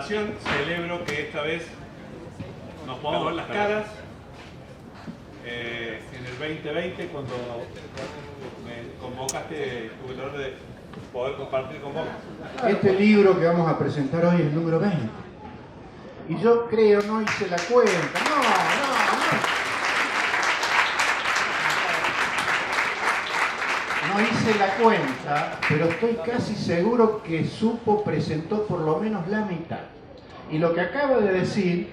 presentación celebro que esta vez nos podamos ver las caras. En el 2020, cuando me convocaste, tuve el honor de poder compartir con vos. Este libro que vamos a presentar hoy es el número 20. Y yo creo, no hice la cuenta. No hice la cuenta, pero estoy casi seguro que Supo presentó por lo menos la mitad. Y lo que acaba de decir,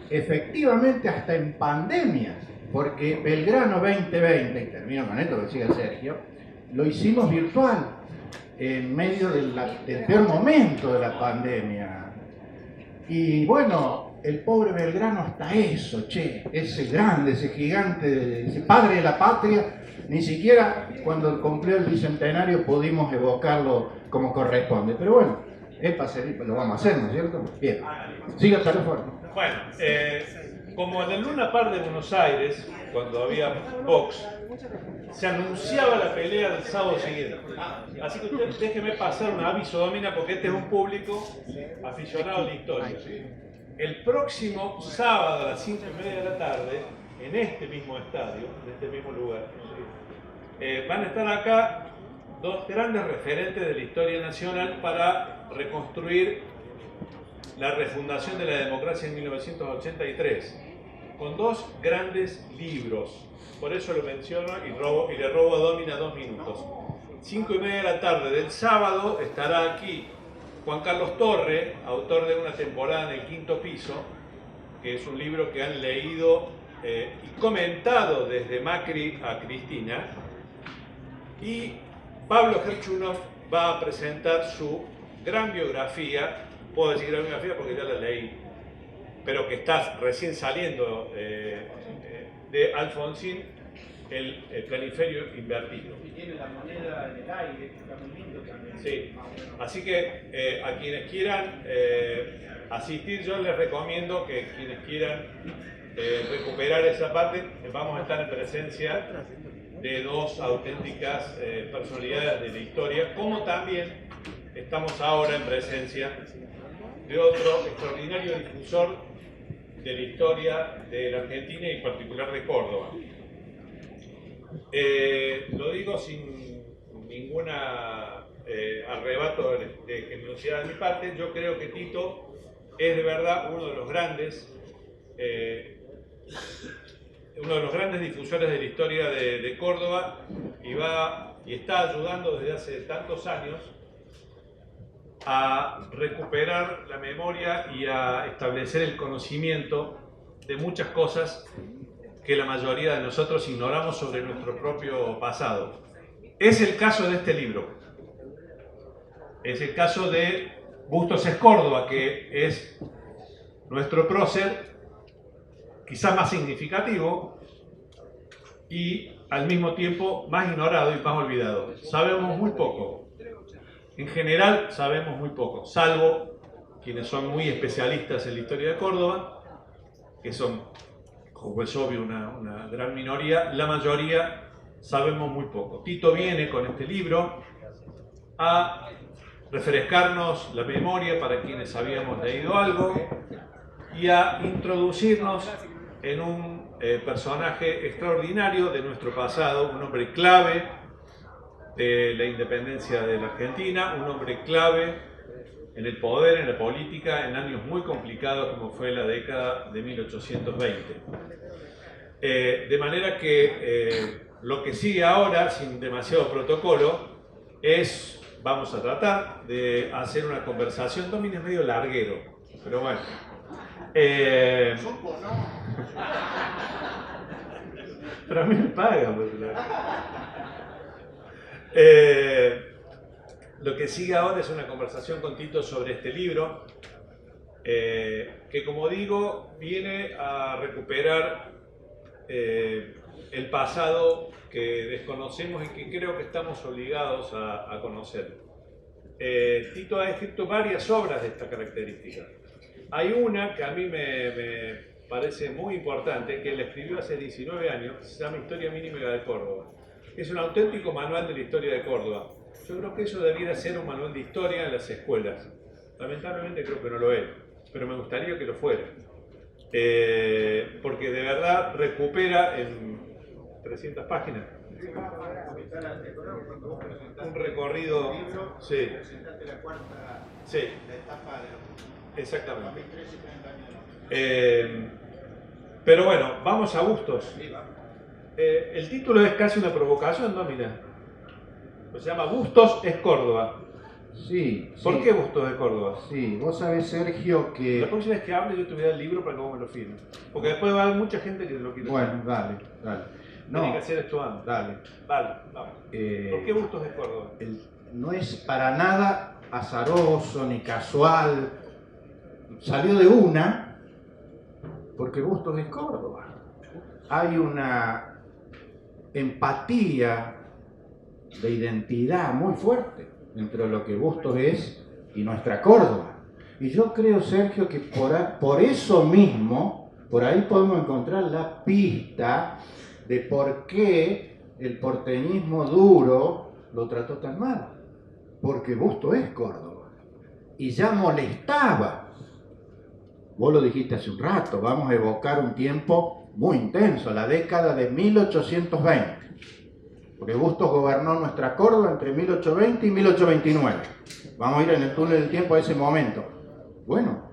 efectivamente hasta en pandemia, porque Belgrano 2020, y termino con esto que sigue Sergio, lo hicimos virtual, en medio del peor momento de la pandemia. Y bueno, el pobre Belgrano hasta eso, ese grande, ese gigante, ese padre de la patria, ni siquiera cuando cumplió el bicentenario pudimos evocarlo como corresponde. Pero bueno, es para servir, lo vamos a hacer, ¿no es cierto? Bien, siga el teléfono. Bueno, como en el Luna Park de Buenos Aires, cuando había box, se anunciaba la pelea del sábado siguiente. Así que usted déjeme pasar un aviso, Domina, porque este es un público aficionado a la historia. El próximo sábado a las 5:30 de la tarde, en este mismo estadio, en este mismo lugar, van a estar acá dos grandes referentes de la historia nacional para reconstruir la refundación de la democracia en 1983, con dos grandes libros. Por eso lo menciono y le robo a Domina 2 minutos. 5:30 de la tarde del sábado estará aquí Juan Carlos Torre, autor de Una temporada en el quinto piso, que es un libro que han leído y comentado desde Macri a Cristina. Y Pablo Gerchunov va a presentar su gran biografía, puedo decir gran biografía porque ya la leí, pero que está recién saliendo de Alfonsín, el planiferio invertido. Y tiene la moneda en el aire, que está muy lindo también. Sí, así que a quienes quieran asistir, yo les recomiendo que quienes quieran recuperar esa parte, vamos a estar en presencia de dos auténticas personalidades de la historia, como también estamos ahora en presencia de otro extraordinario difusor de la historia de la Argentina y en particular de Córdoba. Lo digo sin ninguna arrebato de generosidad de mi parte. Yo creo que Tito es de verdad uno de los grandes difusores de la historia de Córdoba y está ayudando desde hace tantos años a recuperar la memoria y a establecer el conocimiento de muchas cosas que la mayoría de nosotros ignoramos sobre nuestro propio pasado. Es el caso de este libro. Es el caso de Bustos es Córdoba, que es nuestro prócer quizá más significativo y al mismo tiempo más ignorado y más olvidado. Sabemos muy poco. En general sabemos muy poco, salvo quienes son muy especialistas en la historia de Córdoba, que son, como es obvio, una gran minoría. La mayoría sabemos muy poco. Tito viene con este libro a refrescarnos la memoria para quienes habíamos leído algo y a introducirnos en un personaje extraordinario de nuestro pasado, un hombre clave de la independencia de la Argentina, un hombre clave en el poder, en la política, en años muy complicados como fue la década de 1820. De manera que lo que sigue ahora, sin demasiado protocolo, es, vamos a tratar de hacer una conversación. Domina es medio larguero, pero bueno. Pero a mí me pagan. Lo que sigue ahora es una conversación con Tito sobre este libro, que, como digo, viene a recuperar el pasado que desconocemos y que creo que estamos obligados a conocer. Tito ha escrito varias obras de esta característica. Hay una que a mí me parece muy importante, que él escribió hace 19 años, que se llama Historia Mínima de Córdoba. Es un auténtico manual de la historia de Córdoba. Yo creo que eso debiera ser un manual de historia en las escuelas. Lamentablemente creo que no lo es, pero me gustaría que lo fuera. Porque de verdad recupera en 300 páginas un recorrido. Sí, sí, exactamente. Pero bueno, vamos a Bustos. El título es casi una provocación, ¿no? Mira, se llama Bustos es Córdoba. Sí. ¿Por qué Bustos es Córdoba? Sí, vos sabés, Sergio, que... La próxima vez que hable yo te voy a dar el libro para que vos me lo firmes. Porque después va a haber mucha gente que lo quiere. Bueno, dale. Tiene que hacer esto antes. Dale. Vale, vamos. ¿Por qué Bustos es Córdoba? No es para nada azaroso ni casual. Salió de una, porque Bustos es Córdoba. Hay una empatía de identidad muy fuerte entre lo que Bustos es y nuestra Córdoba. Y yo creo, Sergio, que por eso mismo, por ahí podemos encontrar la pista de por qué el porteñismo duro lo trató tan mal. Porque Bustos es Córdoba. Y ya molestaba. Vos lo dijiste hace un rato, vamos a evocar un tiempo muy intenso, la década de 1820. Porque Bustos gobernó nuestra Córdoba entre 1820 y 1829. Vamos a ir en el túnel del tiempo a ese momento. Bueno,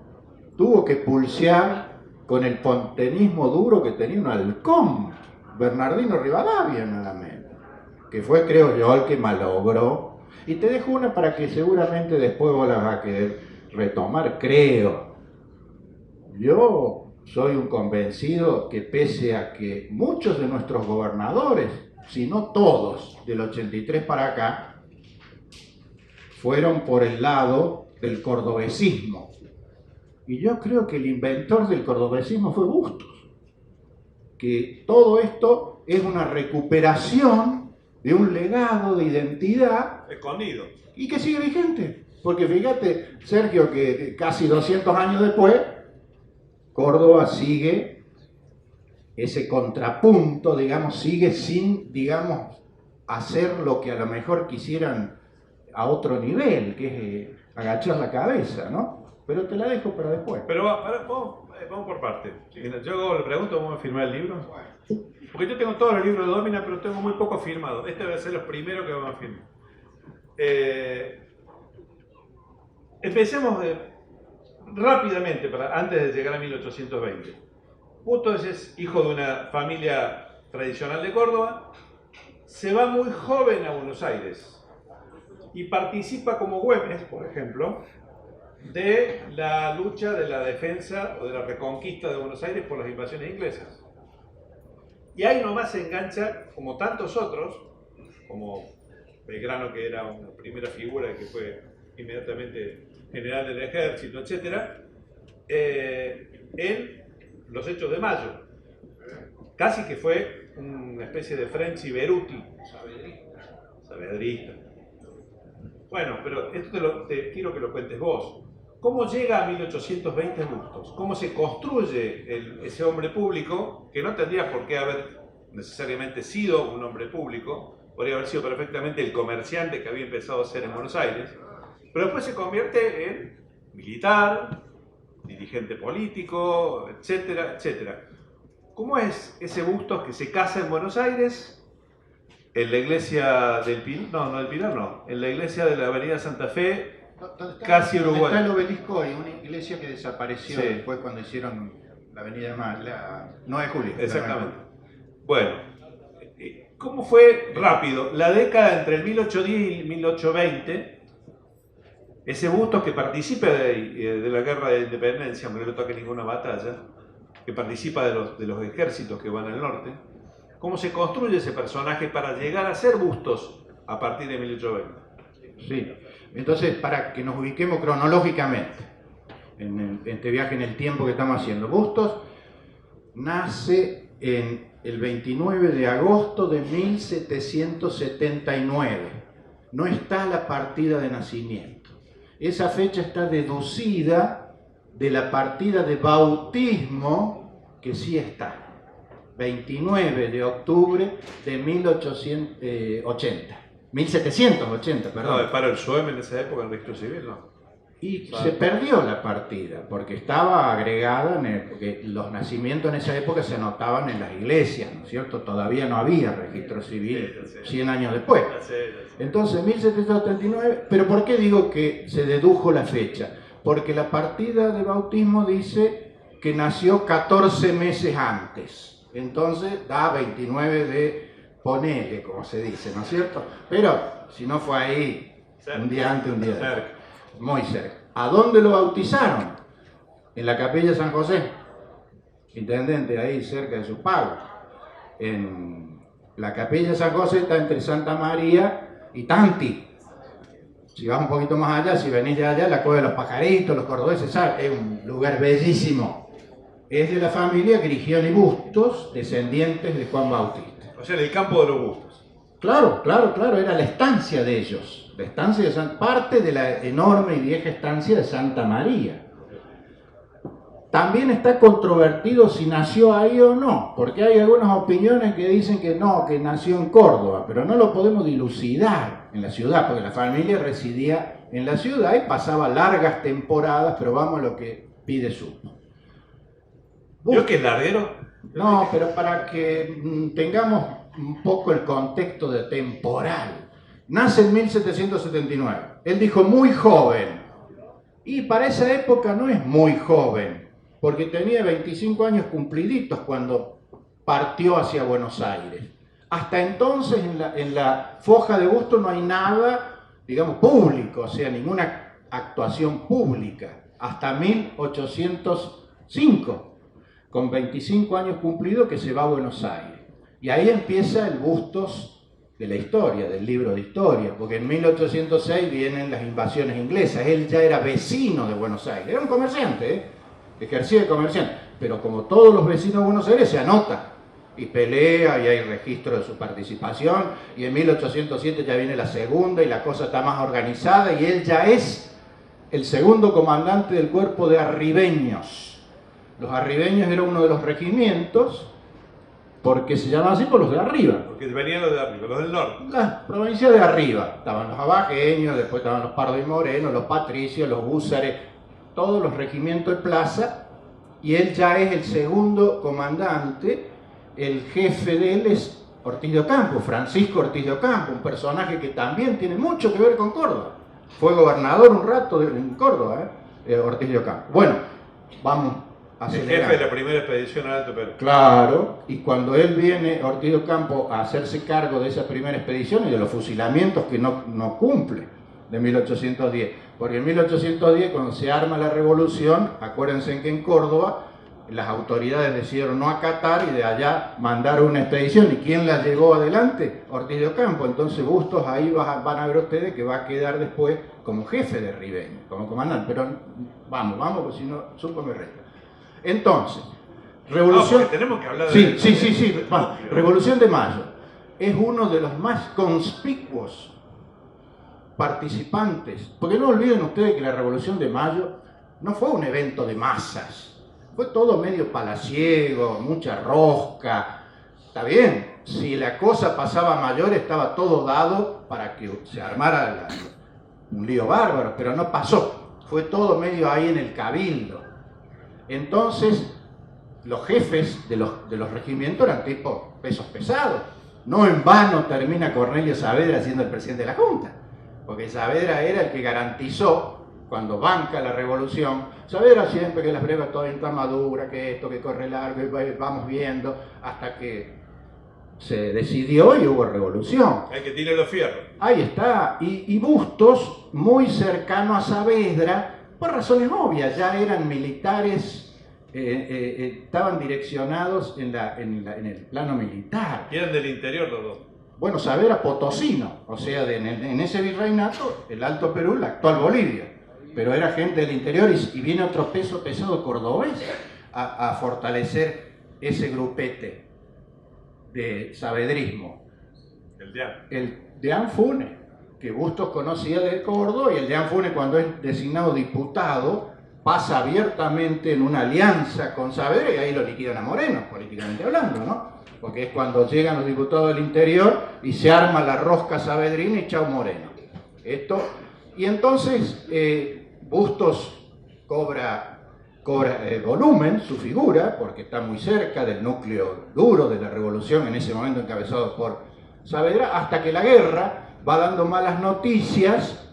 tuvo que pulsear con el porteñismo duro que tenía un halcón, Bernardino Rivadavia nada menos, que fue, creo yo, el que malogró. Y te dejo una para que seguramente después vos la vas a querer retomar, creo. Yo soy un convencido que pese a que muchos de nuestros gobernadores, si no todos, del 83 para acá, fueron por el lado del cordobesismo. Y yo creo que el inventor del cordobesismo fue Bustos. Que todo esto es una recuperación de un legado de identidad escondido y que sigue vigente. Porque fíjate, Sergio, que casi 200 años después, Córdoba sigue ese contrapunto, digamos, sigue sin, digamos, hacer lo que a lo mejor quisieran a otro nivel, que es agachar la cabeza, ¿no? Pero te la dejo para después. Pero vamos por partes. Yo le pregunto, ¿vamos a firmar el libro? Porque yo tengo todos los libros de Dómina, pero tengo muy poco firmado. Este debe ser los primeros que vamos a firmar. Empecemos rápidamente, antes de llegar a 1820. Bustos es hijo de una familia tradicional de Córdoba. Se va muy joven a Buenos Aires y participa como Güemes, por ejemplo, de la lucha de la defensa o de la reconquista de Buenos Aires por las invasiones inglesas. Y ahí nomás se engancha, como tantos otros, como Belgrano, que era una primera figura que fue inmediatamente general del ejército, etc., en los hechos de Mayo. Casi que fue una especie de French y Beruti, saavedrista. Bueno, pero esto te quiero que lo cuentes vos. ¿Cómo llega a 1820 Bustos? ¿Cómo se construye ese hombre público, que no tendría por qué haber necesariamente sido un hombre público, podría haber sido perfectamente el comerciante que había empezado a ser en Buenos Aires, pero después se convierte en militar, dirigente político, etcétera, etcétera? ¿Cómo es ese Bustos que se casa en Buenos Aires, en la iglesia del Pilar? No, del Pilar no, en la iglesia de la Avenida Santa Fe, casi Uruguay. Está el obelisco y una iglesia que desapareció Sí. después cuando hicieron la Avenida Más, la 9 de julio. Exactamente. Bueno, ¿cómo fue rápido? La década entre el 1810 y 1820, ese Bustos que participa de la guerra de independencia, aunque no le toque ninguna batalla, que participa de los ejércitos que van al norte, ¿cómo se construye ese personaje para llegar a ser Bustos a partir de 1820? Sí, entonces para que nos ubiquemos cronológicamente en este viaje en el tiempo que estamos haciendo, Bustos nace en el 29 de agosto de 1779. No está la partida de nacimiento. Esa fecha está deducida de la partida de bautismo, que sí está. 29 de octubre de 1780, perdón. No, para el SUEM en esa época, el registro civil, ¿no? Y se perdió la partida, porque estaba agregada, porque los nacimientos en esa época se anotaban en las iglesias, ¿no es cierto? Todavía no había registro civil 100 años después. Entonces, 1779, pero ¿por qué digo que se dedujo la fecha? Porque la partida de bautismo dice que nació 14 meses antes. Entonces, da 29 de ponele, como se dice, ¿no es cierto? Pero, si no fue ahí, un día antes, un día después. Muy cerca. ¿A dónde lo bautizaron? En la capilla de San José, intendente, ahí cerca de sus pagos. En la capilla de San José está entre Santa María y Tanti. Si vas un poquito más allá, si venís de allá, la Cueva de los Pajaritos, los cordobeses, ¿sabes? Es un lugar bellísimo. Es de la familia Grigioni Bustos, descendientes de Juan Bautista. O sea, en el campo de los Bustos. Claro, era la estancia de ellos, la estancia de parte de la enorme y vieja estancia de Santa María. También está controvertido si nació ahí o no, porque hay algunas opiniones que dicen que no, que nació en Córdoba, pero no lo podemos dilucidar en la ciudad, porque la familia residía en la ciudad y pasaba largas temporadas, pero vamos a lo que pide Supo. ¿Yo que es larguero? No, pero para que tengamos un poco el contexto de temporal. Nace en 1779. Él dijo muy joven. Y para esa época no es muy joven, porque tenía 25 años cumpliditos cuando partió hacia Buenos Aires. Hasta entonces en la foja de Bustos no hay nada, digamos, público, o sea, ninguna actuación pública. Hasta 1805. Con 25 años cumplidos, que se va a Buenos Aires. Y ahí empieza el Bustos de la historia, del libro de historia, porque en 1806 vienen las invasiones inglesas. Él ya era vecino de Buenos Aires, era un comerciante, ejercía de comerciante, pero como todos los vecinos de Buenos Aires se anota y pelea y hay registro de su participación, y en 1807 ya viene la segunda y la cosa está más organizada y él ya es el segundo comandante del cuerpo de arribeños. Los arribeños era uno de los regimientos, porque se llama así por los de arriba. Porque venían los de arriba, los del norte. Las provincias de arriba. Estaban los abajeños, después estaban los pardos y morenos, los patricios, los húsares, todos los regimientos de plaza, y él ya es el segundo comandante. El jefe de él es Ortiz de Ocampo, Francisco Ortiz de Ocampo, un personaje que también tiene mucho que ver con Córdoba. Fue gobernador un rato en Córdoba, Ortiz de Ocampo. Bueno, vamos. El jefe de la primera expedición al Alto Perú. Claro, y cuando él viene, Ortiz de Ocampo, a hacerse cargo de esa primera expedición y de los fusilamientos que no cumple, de 1810, porque en 1810, cuando se arma la revolución, acuérdense que en Córdoba las autoridades decidieron no acatar y de allá mandar una expedición. ¿Y quién la llevó adelante? Ortiz de Ocampo. Entonces Bustos, ahí van a ver ustedes que va a quedar después como jefe de Ribeño, como comandante. Pero vamos, porque si no, Supo me resta. Entonces, Revolución... tenemos que hablar de... Sí. Bueno, Revolución de Mayo es uno de los más conspicuos participantes, porque no olviden ustedes que la Revolución de Mayo no fue un evento de masas, fue todo medio palaciego, mucha rosca. Está bien, si la cosa pasaba a mayor estaba todo dado para que se armara un lío bárbaro, pero no pasó, fue todo medio ahí en el cabildo. Entonces, los jefes de los regimientos eran tipo pesos pesados. No en vano termina Cornelio Saavedra siendo el presidente de la Junta, porque Saavedra era el que garantizó, cuando banca la revolución, Saavedra siempre que las brevas todavía está madura, que esto, que corre largo, y vamos viendo, hasta que se decidió y hubo revolución. Hay que tirar los fierros. Ahí está, y Bustos, muy cercano a Saavedra, por razones obvias, ya eran militares, estaban direccionados en el plano militar. Y eran del interior los dos. Bueno, Saavedra potosino, o sea, en ese virreinato, el Alto Perú, la actual Bolivia, pero era gente del interior y viene otro peso pesado cordobés a fortalecer ese grupete de saavedrismo. El Deán Funes, que Bustos conocía de Córdoba, y el Deán Funes, cuando es designado diputado, pasa abiertamente en una alianza con Saavedra y ahí lo liquidan a Moreno, políticamente hablando, ¿no? Porque es cuando llegan los diputados del interior y se arma la rosca saavedrina y chau Moreno. Y entonces Bustos cobra volumen, su figura, porque está muy cerca del núcleo duro de la revolución, en ese momento encabezado por Saavedra, hasta que la guerra va dando malas noticias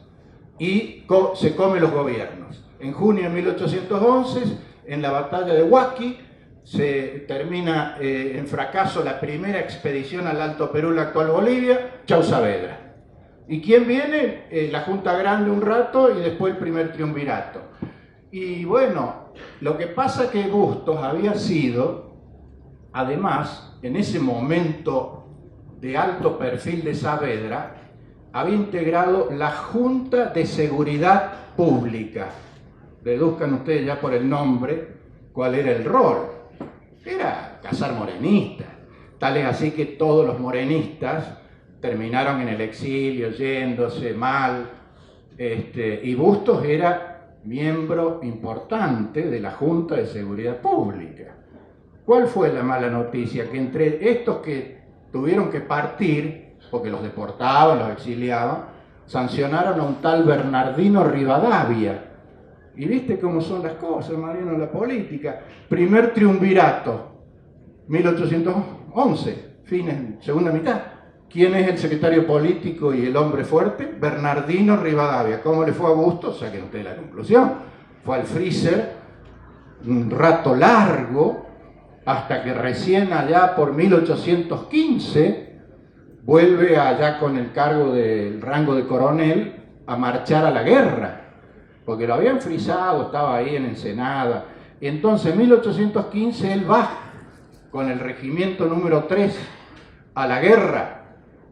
y se come los gobiernos. En junio de 1811, en la batalla de Huaqui, se termina en fracaso la primera expedición al Alto Perú, la actual Bolivia. Chau Saavedra. ¿Y quién viene? La Junta Grande un rato y después el primer triunvirato. Y bueno, lo que pasa es que Bustos había sido, además, en ese momento de alto perfil de Saavedra, había integrado la Junta de Seguridad Pública. Deduzcan ustedes ya por el nombre cuál era el rol. Era cazar morenistas. Tal es así que todos los morenistas terminaron en el exilio, yéndose mal. Y Bustos era miembro importante de la Junta de Seguridad Pública. ¿Cuál fue la mala noticia? Que entre estos que tuvieron que partir, porque los deportaban, los exiliaban, sancionaron a un tal Bernardino Rivadavia. Y viste cómo son las cosas, Mariano, en la política. Primer triunvirato, 1811, segunda mitad. ¿Quién es el secretario político y el hombre fuerte? Bernardino Rivadavia. ¿Cómo le fue a Bustos? Saquen ustedes la conclusión. Fue al freezer un rato largo, hasta que recién allá por 1815 vuelve allá con el cargo del rango de coronel a marchar a la guerra. Porque lo habían frisado, estaba ahí en Ensenada. Y entonces en 1815 él va con el regimiento número 3 a la guerra,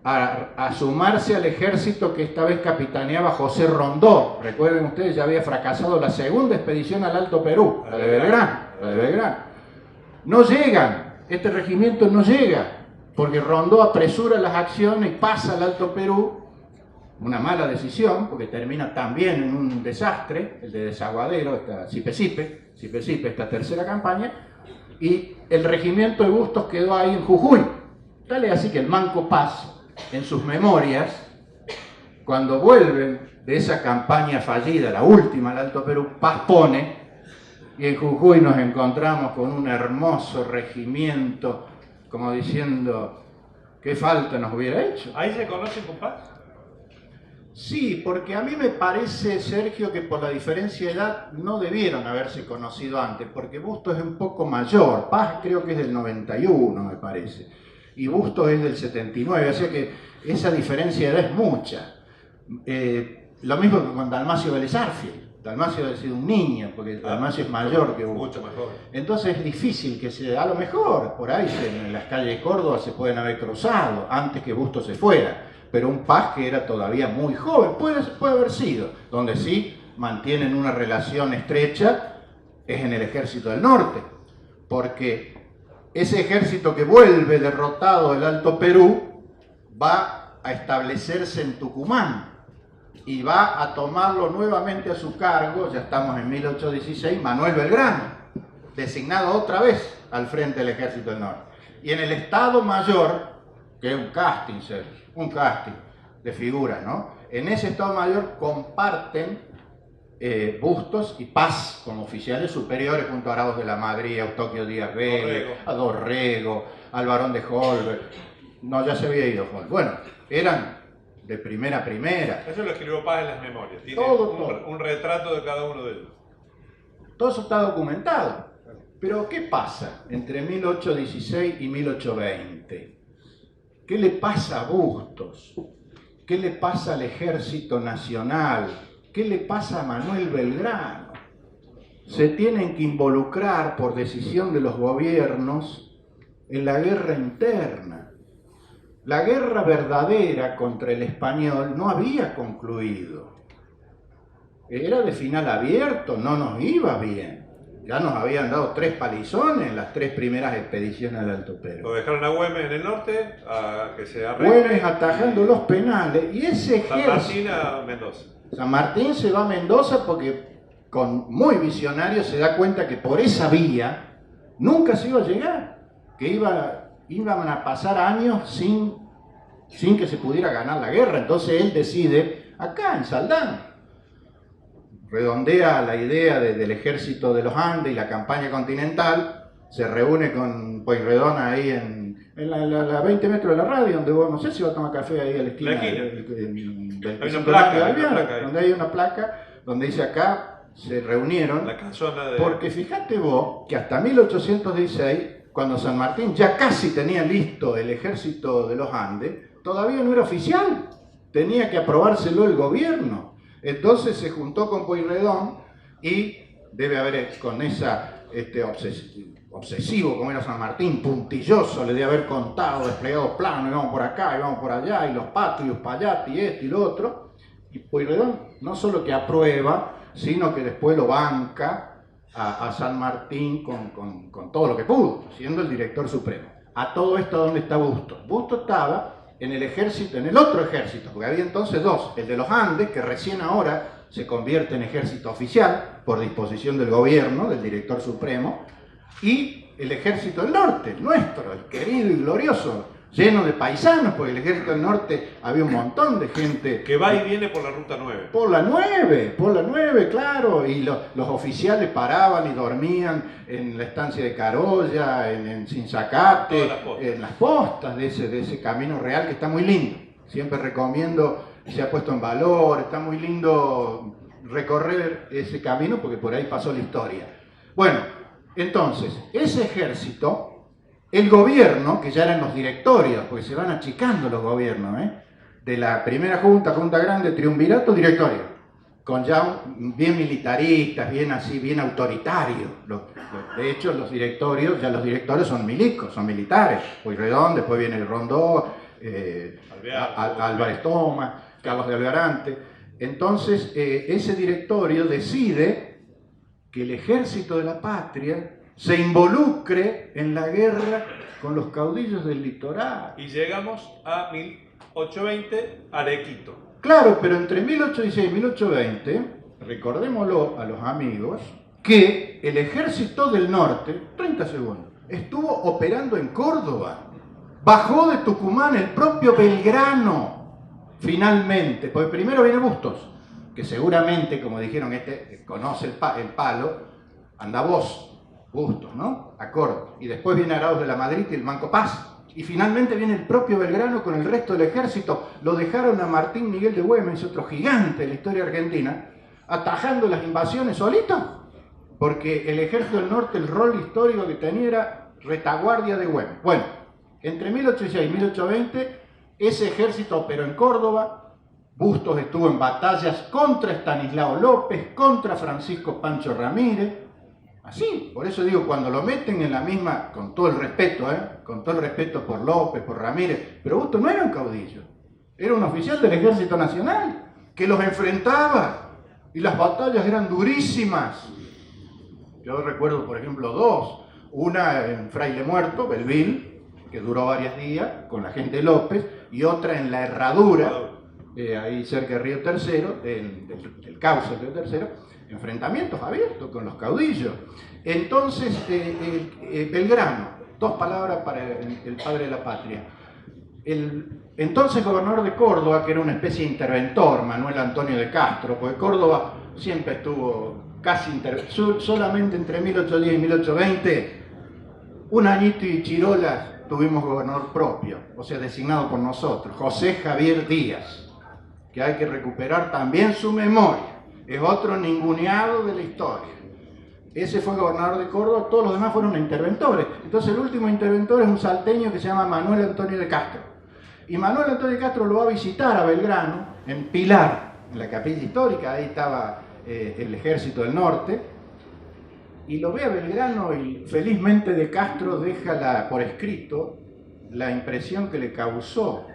a sumarse al ejército que esta vez capitaneaba José Rondó. Recuerden ustedes, ya había fracasado la segunda expedición al Alto Perú, la de Belgrano. No llegan, este regimiento no llega, porque Rondó apresura las acciones y pasa al Alto Perú. Una mala decisión, porque termina también en un desastre, el de Desaguadero, esta Sipe-Sipe, esta tercera campaña, y el regimiento de Bustos quedó ahí en Jujuy. Tal es así que el Manco Paz, en sus memorias, cuando vuelven de esa campaña fallida, la última al Alto Perú, Paz pone, y en Jujuy nos encontramos con un hermoso regimiento, como diciendo, ¿qué falta nos hubiera hecho? ¿Ahí se conocen con Paz? Sí, porque a mí me parece, Sergio, que por la diferencia de edad no debieron haberse conocido antes, porque Bustos es un poco mayor, Paz creo que es del 91, me parece, y Bustos es del 79, así que esa diferencia de edad es mucha. Lo mismo que con Dalmacio Vélez Arfield. Dalmacio ha sido un niño, porque Dalmacio es mayor que Bustos. Mucho mejor. Entonces es difícil que se, a lo mejor, por ahí en las calles de Córdoba se pueden haber cruzado antes que Bustos se fuera. Pero un Paz que era todavía muy joven, puede haber sido, donde sí mantienen una relación estrecha, es en el Ejército del Norte, porque ese ejército que vuelve derrotado del Alto Perú va a establecerse en Tucumán y va a tomarlo nuevamente a su cargo, ya estamos en 1816, Manuel Belgrano, designado otra vez al frente del Ejército del Norte. Y en el Estado Mayor, que es un casting, Sergio, un casting de figuras, ¿no? En ese Estado Mayor comparten Bustos y Paz como oficiales superiores junto a Arauz de la Madrid, Eustoquio Díaz Vélez, a Dorrego, al Barón de Holberg. No, ya se había ido Holberg. Bueno, eran de primera a primera. Eso lo escribió Paz en las memorias. Tiene todo. Un retrato de cada uno de ellos. Todo eso está documentado. Pero ¿qué pasa entre 1816 y 1820? ¿Qué le pasa a Bustos? ¿Qué le pasa al Ejército Nacional? ¿Qué le pasa a Manuel Belgrano? Se tienen que involucrar por decisión de los gobiernos en la guerra interna. La guerra verdadera contra el español no había concluido. Era de final abierto, no nos iba bien. Ya nos habían dado 3 palizones en las 3 primeras expediciones al Alto Perú. Lo dejaron a Güemes en el norte, a que se arregle. Güemes atajando los penales, y ese San ejército... Martín a Mendoza. San Martín se va a Mendoza porque, con muy visionario, se da cuenta que por esa vía nunca se iba a llegar, que iban a pasar años sin que se pudiera ganar la guerra. Entonces él decide, acá en Saldán, redondea la idea del ejército de los Andes y la campaña continental, se reúne con Pueyrredón ahí en la 20 metros de la radio, donde vos no sé si va a tomar café ahí a la esquina. Hay una placa, donde hay una placa donde dice acá se reunieron. La casona de... Porque fíjate vos que hasta 1816, cuando San Martín ya casi tenía listo el ejército de los Andes, todavía no era oficial, tenía que aprobárselo el gobierno. Entonces se juntó con Pueyrredón y debe haber, con esa obsesivo como era San Martín, puntilloso, le debe haber contado, desplegado planos, íbamos por acá, íbamos por allá, y los patrios, Payati, y esto y lo otro. Y Pueyrredón no solo que aprueba, sino que después lo banca a San Martín con todo lo que pudo, siendo el director supremo. A todo esto, ¿dónde está Bustos? Bustos estaba en el ejército, en el otro ejército, porque había entonces dos, el de los Andes, que recién ahora se convierte en ejército oficial, por disposición del gobierno, del director supremo, y el ejército del norte, el nuestro, el querido y glorioso, lleno de paisanos, porque el ejército del norte había un montón de gente que va y viene por la ruta 9. Por la 9, claro, y los oficiales paraban y dormían en la estancia de Carolla, en Sinzacate, en las postas de ese camino real que está muy lindo. Siempre recomiendo, se ha puesto en valor, está muy lindo recorrer ese camino porque por ahí pasó la historia. Bueno, entonces, ese ejército... El gobierno, que ya eran los directorios, porque se van achicando los gobiernos, de la primera junta grande, triunvirato, directorio, con ya bien militaristas, bien así, bien autoritarios. De hecho, los directorios son milicos, son militares. Pueyrredón, después viene el Rondó, Álvarez Thomas, Carlos de Algarante. Entonces, ese directorio decide que el ejército de la patria se involucre en la guerra con los caudillos del litoral. Y llegamos a 1820, Arequito. Claro, pero entre 1816 y 1820, recordémoslo a los amigos, que el ejército del norte, 30 segundos, estuvo operando en Córdoba. Bajó de Tucumán el propio Belgrano, finalmente, porque primero viene Bustos, que seguramente, como dijeron, conoce el palo, anda vos. Bustos, ¿no? A Córdoba. Y después viene Arauz de la Madrid y el Manco Paz. Y finalmente viene el propio Belgrano con el resto del ejército. Lo dejaron a Martín Miguel de Güemes, otro gigante de la historia argentina, atajando las invasiones solito. Porque el ejército del norte, el rol histórico que tenía era retaguardia de Güemes. Bueno, entre 1816 y 1820, ese ejército operó en Córdoba. Bustos estuvo en batallas contra Estanislao López, contra Francisco Pancho Ramírez. Así, por eso digo, cuando lo meten en la misma, con todo el respeto, con todo el respeto por López, por Ramírez, pero Bustos no era un caudillo, era un oficial del Ejército Nacional, que los enfrentaba, y las batallas eran durísimas. Yo recuerdo, por ejemplo, dos, una en Fraile Muerto, Belville, que duró varios días, con la gente de López, y otra en La Herradura, ahí cerca del Río Tercero, del cauce del Río Tercero, enfrentamientos abiertos con los caudillos. Entonces, Belgrano, dos palabras para el padre de la patria. El entonces gobernador de Córdoba, que era una especie de interventor, Manuel Antonio de Castro, porque Córdoba siempre estuvo solamente entre 1810 y 1820, un añito y chirolas tuvimos gobernador propio, o sea, designado por nosotros, José Javier Díaz, que hay que recuperar también su memoria. Es otro ninguneado de la historia. Ese fue gobernador de Córdoba, todos los demás fueron interventores. Entonces el último interventor es un salteño que se llama Manuel Antonio de Castro. Y Manuel Antonio de Castro lo va a visitar a Belgrano, en Pilar, en la capilla histórica, ahí estaba el ejército del norte, y lo ve a Belgrano y felizmente de Castro deja por escrito la impresión que le causó.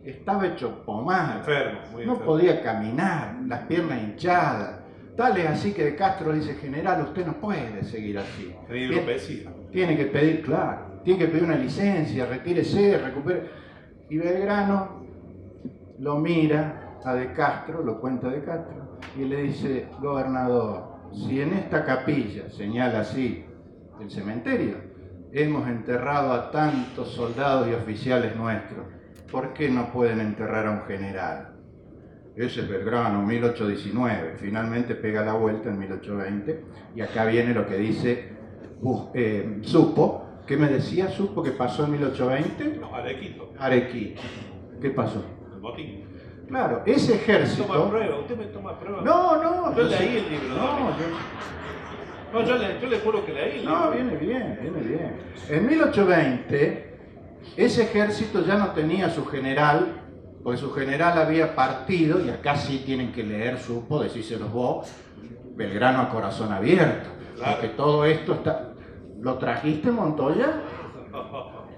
Estaba hecho pomada, Muy no enfermo. podía caminar, las piernas hinchadas. Tal es así que de Castro dice: general, usted no puede seguir así. Tiene que pedir, claro, tiene que pedir una licencia, retírese, recupere. Y Belgrano lo mira a De Castro, lo cuenta De Castro, y le dice: gobernador, si en esta capilla, señala así el cementerio, hemos enterrado a tantos soldados y oficiales nuestros, ¿por qué no pueden enterrar a un general? Ese es Belgrano, 1819. Finalmente pega la vuelta en 1820. Y acá viene lo que dice Supo. ¿Qué me decía Supo que pasó en 1820? No, Arequito, Arequito. ¿Qué pasó? el botín. Claro, ese ejército... Toma prueba, usted me toma prueba. No, Yo leí el libro. No, yo le juro que leí el libro. no, viene bien. En 1820, ese ejército ya no tenía su general, porque su general había partido, y acá sí tienen que leer, Supo, decíselos vos, Belgrano a corazón abierto. Claro. Porque todo esto está... ¿Lo trajiste, Montoya?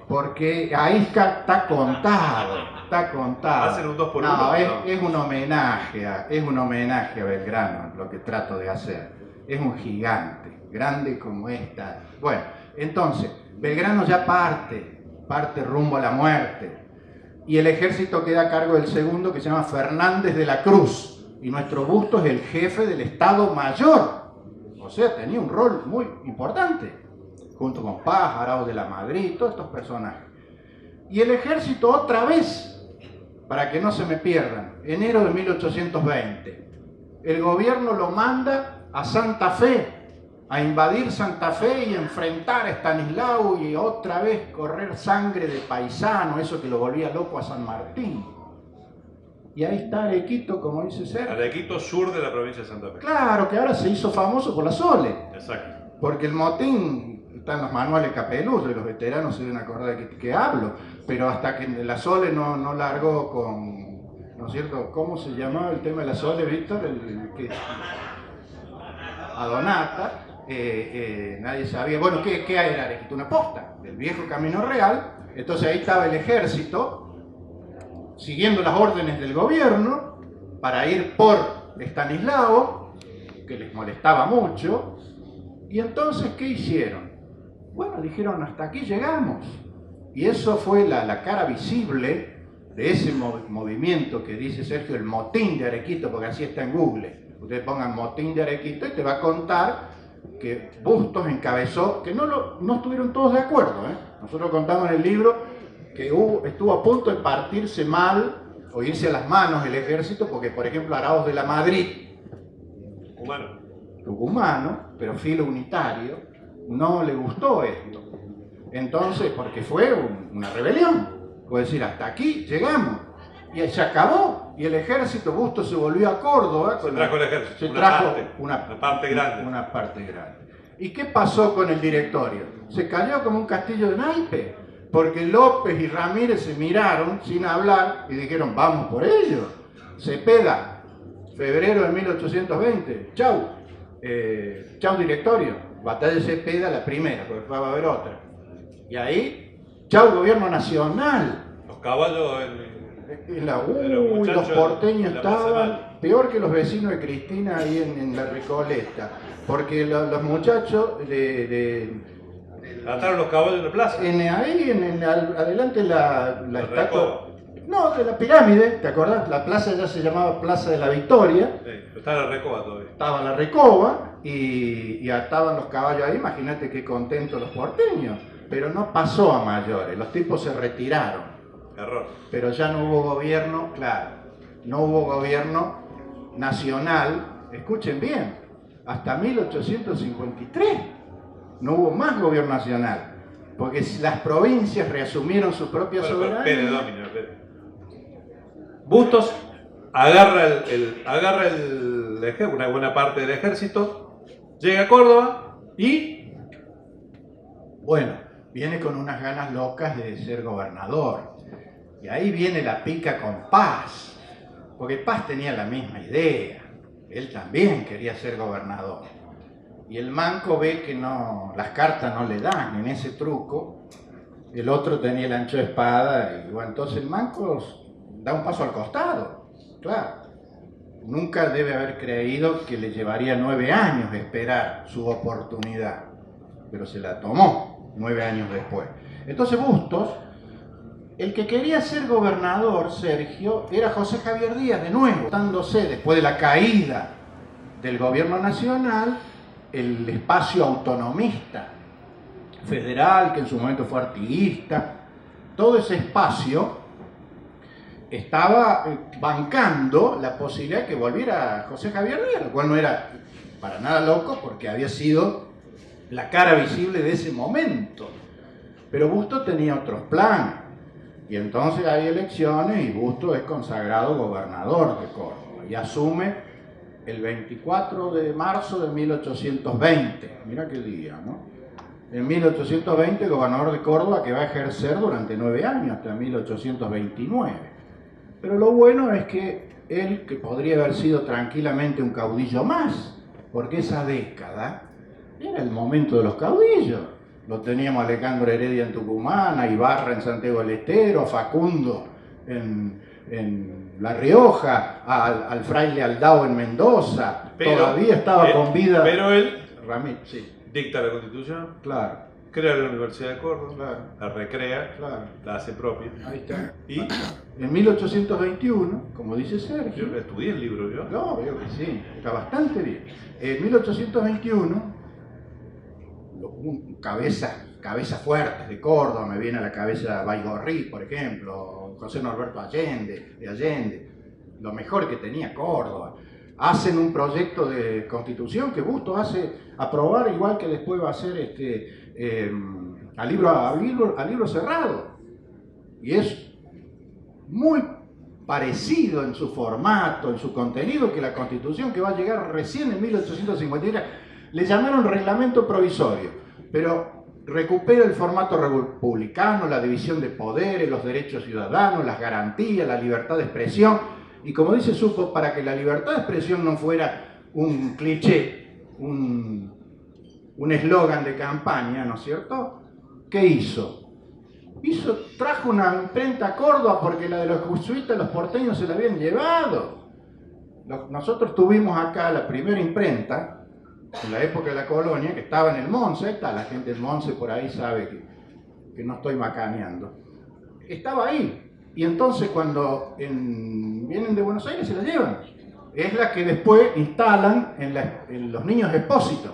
Porque ahí está contado. Hacen un 2 por 1. No, es un homenaje a Belgrano, lo que trato de hacer. Es un gigante, grande como esta. Bueno, entonces, Belgrano ya parte rumbo a la muerte. Y el ejército queda a cargo del segundo, que se llama Fernández de la Cruz. Y nuestro Bustos es el jefe del Estado Mayor. O sea, tenía un rol muy importante, junto con Paz, Arauz de la Madrid, todos estos personajes. Y el ejército otra vez, para que no se me pierdan, enero de 1820, el gobierno lo manda a Santa Fe, a invadir Santa Fe y enfrentar a Estanislao y otra vez correr sangre de paisano, eso que lo volvía loco a San Martín. Y ahí está Arequito, como dice Sergio. Arequito, sur de la provincia de Santa Fe. Claro, que ahora se hizo famoso por la Sole. Exacto. Porque el motín está en los manuales Capeluz, de los veteranos se deben acordar de que hablo, pero hasta que la Sole no largó con, ¿no es cierto? ¿Cómo se llamaba el tema de la Sole, Víctor? A Donata, nadie sabía. Bueno, ¿qué era Arequito? Una posta del viejo Camino Real. Entonces ahí estaba el ejército siguiendo las órdenes del gobierno para ir por Estanislao, que les molestaba mucho. Y entonces, ¿qué hicieron? Bueno, dijeron, hasta aquí llegamos. Y eso fue la cara visible de ese movimiento que dice Sergio, el motín de Arequito, porque así está en Google. Ustedes pongan motín de Arequito y te va a contar que Bustos encabezó, que no estuvieron todos de acuerdo, ¿eh? Nosotros contamos en el libro que estuvo a punto de partirse mal o irse a las manos el ejército, porque por ejemplo Arauz de la Madrid, tucumano, pero filo unitario, no le gustó esto. Entonces, porque fue una rebelión, puede decir, hasta aquí llegamos, y se acabó, y el ejército, Bustos se volvió a Córdoba. Se trajo el ejército, se trajo una parte grande. Una parte grande. ¿Y qué pasó con el directorio? Se cayó como un castillo de naipe, porque López y Ramírez se miraron sin hablar y dijeron, vamos por ello. Cepeda, febrero de 1820, chau directorio, batalla de Cepeda la primera, porque va a haber otra. Y ahí, chau gobierno nacional. Los caballos Los porteños estaban peor que los vecinos de Cristina ahí en la Recoleta, porque los muchachos ataron los caballos en la plaza. Adelante la estatua. No, de la pirámide, ¿te acordás? La plaza ya se llamaba Plaza de la Victoria. Sí, estaba la Recoba todavía. Estaba la Recoba y ataban los caballos ahí. Imagínate qué contentos los porteños. Pero no pasó a mayores, los tipos se retiraron. Error. Pero ya no hubo gobierno, claro, no hubo gobierno nacional, escuchen bien, hasta 1853 no hubo más gobierno nacional, porque las provincias reasumieron su propia soberanía. Bustos agarra una buena parte del ejército, llega a Córdoba y... Bueno, viene con unas ganas locas de ser gobernador. Y ahí viene la pica con Paz, porque Paz tenía la misma idea, él también quería ser gobernador. Y el manco ve que las cartas no le dan en ese truco, el otro tenía el ancho de espada, y bueno, entonces el manco da un paso al costado, claro. Nunca debe haber creído que le llevaría 9 años esperar su oportunidad, pero se la tomó 9 años después. Entonces Bustos, el que quería ser gobernador, Sergio, era José Javier Díaz, de nuevo, dándose después de la caída del gobierno nacional, el espacio autonomista federal, que en su momento fue artiguista, todo ese espacio estaba bancando la posibilidad de que volviera José Javier Díaz, lo cual no era para nada loco porque había sido la cara visible de ese momento. Pero Bustos tenía otros planes. Y entonces hay elecciones y Bustos es consagrado gobernador de Córdoba y asume el 24 de marzo de 1820. Mira qué día, ¿no? En 1820 gobernador de Córdoba, que va a ejercer durante 9 años, hasta 1829. Pero lo bueno es que él, que podría haber sido tranquilamente un caudillo más, porque esa década era el momento de los caudillos. Lo teníamos a Alejandro Heredia en Tucumán, a Ibarra en Santiago del Estero, a Facundo en La Rioja, al fraile Aldao en Mendoza. Todavía estaba con vida. Pero él Ramírez, sí, dicta la Constitución, claro, crea la Universidad de Córdoba, claro, la recrea, claro. la hace propia. Ahí está. Y En 1821, como dice Sergio, yo estudié el libro, yo. no, veo que sí, está bastante bien. En 1821, cabezas fuertes de Córdoba, me viene a la cabeza Baigorri, por ejemplo, José Norberto Allende, lo mejor que tenía Córdoba. Hacen un proyecto de constitución que Bustos hace aprobar, igual que después va a hacer a libro cerrado. Y es muy parecido en su formato, en su contenido, que la Constitución que va a llegar recién en 1853. Le llamaron reglamento provisorio, pero recupera el formato republicano, la división de poderes, los derechos ciudadanos, las garantías, la libertad de expresión. Y como dice Supo, para que la libertad de expresión no fuera un cliché, un eslogan de campaña, ¿no es cierto? ¿Qué hizo? Trajo una imprenta a Córdoba porque la de los jesuitas, los porteños se la habían llevado. Nosotros tuvimos acá la primera imprenta, en la época de la colonia, que estaba en el Monse. Ahí está, la gente del Monse por ahí sabe que no estoy macaneando. Estaba ahí. Y entonces cuando vienen de Buenos Aires se la llevan. Es la que después instalan en los niños expósitos.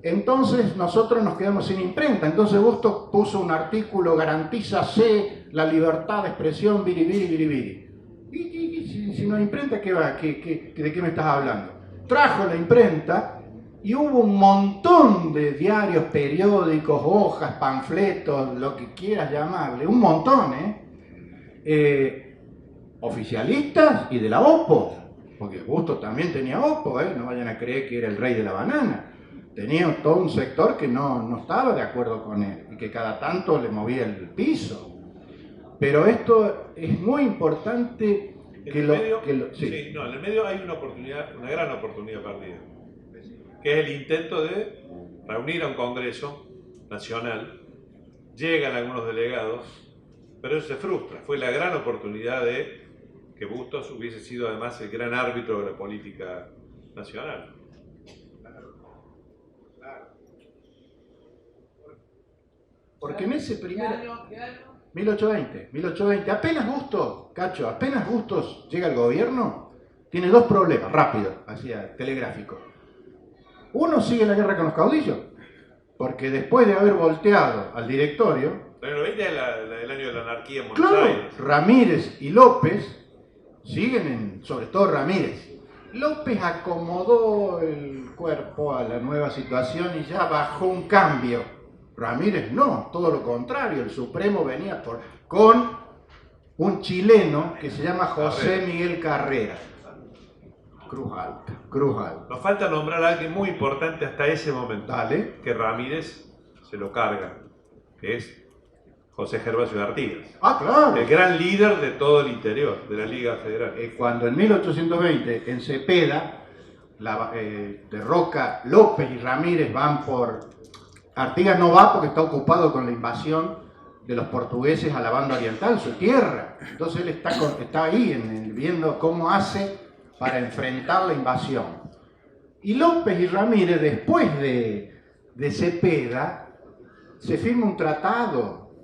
Entonces nosotros nos quedamos sin imprenta. Entonces Bustos puso un artículo: garantízase la libertad de expresión, biribiri, biribiri. Y si no hay imprenta, ¿qué va? ¿De qué me estás hablando? Trajo la imprenta y hubo un montón de diarios, periódicos, hojas, panfletos, lo que quieras llamarle, un montón, oficialistas y de la OPO, porque Bustos también tenía OPO, no vayan a creer que era el rey de la banana. Tenía todo un sector que no estaba de acuerdo con él y que cada tanto le movía el piso. Pero esto es muy importante. En el medio hay una gran oportunidad perdida, que es el intento de reunir a un Congreso Nacional. Llegan algunos delegados, pero eso se frustra. Fue la gran oportunidad de que Bustos hubiese sido además el gran árbitro de la política nacional. Porque en ese primer... 1820, apenas Bustos llega al gobierno, tiene dos problemas, rápido, así telegráfico. Uno, sigue la guerra con los caudillos, porque después de haber volteado al directorio... Pero el 20 es el año de la anarquía en Buenos claro, Aires. Ramírez y López siguen, sobre todo Ramírez. López acomodó el cuerpo a la nueva situación y ya bajó un cambio. Ramírez no, todo lo contrario, el Supremo venía con un chileno que se llama José Miguel Carrera. Cruz alta. Nos falta nombrar a alguien muy importante hasta ese momento. Dale. Que Ramírez se lo carga, que es José Gervasio de Artigas. Ah, claro. El gran líder de todo el interior, de la Liga Federal. Cuando en 1820 en Cepeda, de Roca, López y Ramírez van por... Artigas no va porque está ocupado con la invasión de los portugueses a la banda oriental, su tierra. Entonces él está ahí viendo cómo hace para enfrentar la invasión. Y López y Ramírez, después de Cepeda, se firma un tratado,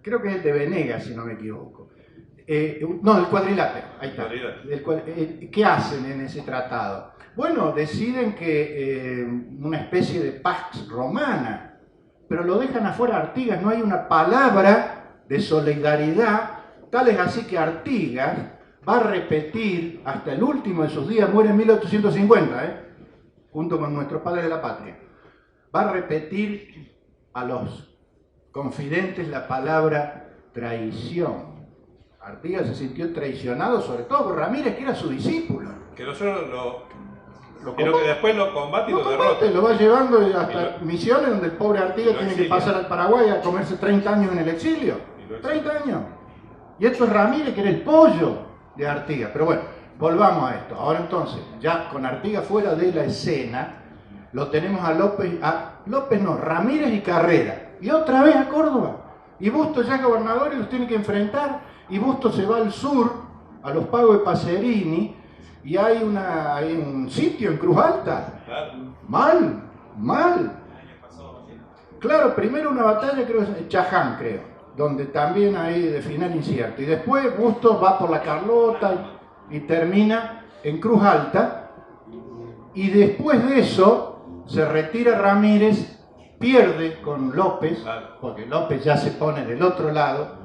creo que es el de Venegas, si no me equivoco. No, el cuadrilátero, ahí está. ¿Qué hacen en ese tratado? Bueno, deciden que una especie de pax romana, pero lo dejan afuera Artigas, no hay una palabra de solidaridad Tal es así que Artigas va a repetir hasta el último de sus días, muere en 1850, junto con nuestro padre de la patria. Va a repetir a los confidentes la palabra traición. Artigas se sintió traicionado, sobre todo por Ramírez, que era su discípulo. Que no solo sino que después lo combate y lo derrota. Lo va llevando hasta Misiones, donde el pobre Artigas tiene que pasar al Paraguay a comerse 30 años en el exilio. 30 años. Y esto es Ramírez, que era el pollo de Artigas. Pero bueno, volvamos a esto. Ahora entonces, ya con Artigas fuera de la escena, lo tenemos a Ramírez y Carrera. Y otra vez a Córdoba. Y Bustos ya es gobernador y los tiene que enfrentar. Y Bustos se va al sur, a los pagos de Pacerini, y hay un sitio en Cruz Alta. Mal. Claro, primero una batalla, creo que es Chaján, donde también hay de final incierto. Y después Bustos va por la Carlota y termina en Cruz Alta. Y después de eso se retira Ramírez, pierde con López, porque López ya se pone del otro lado,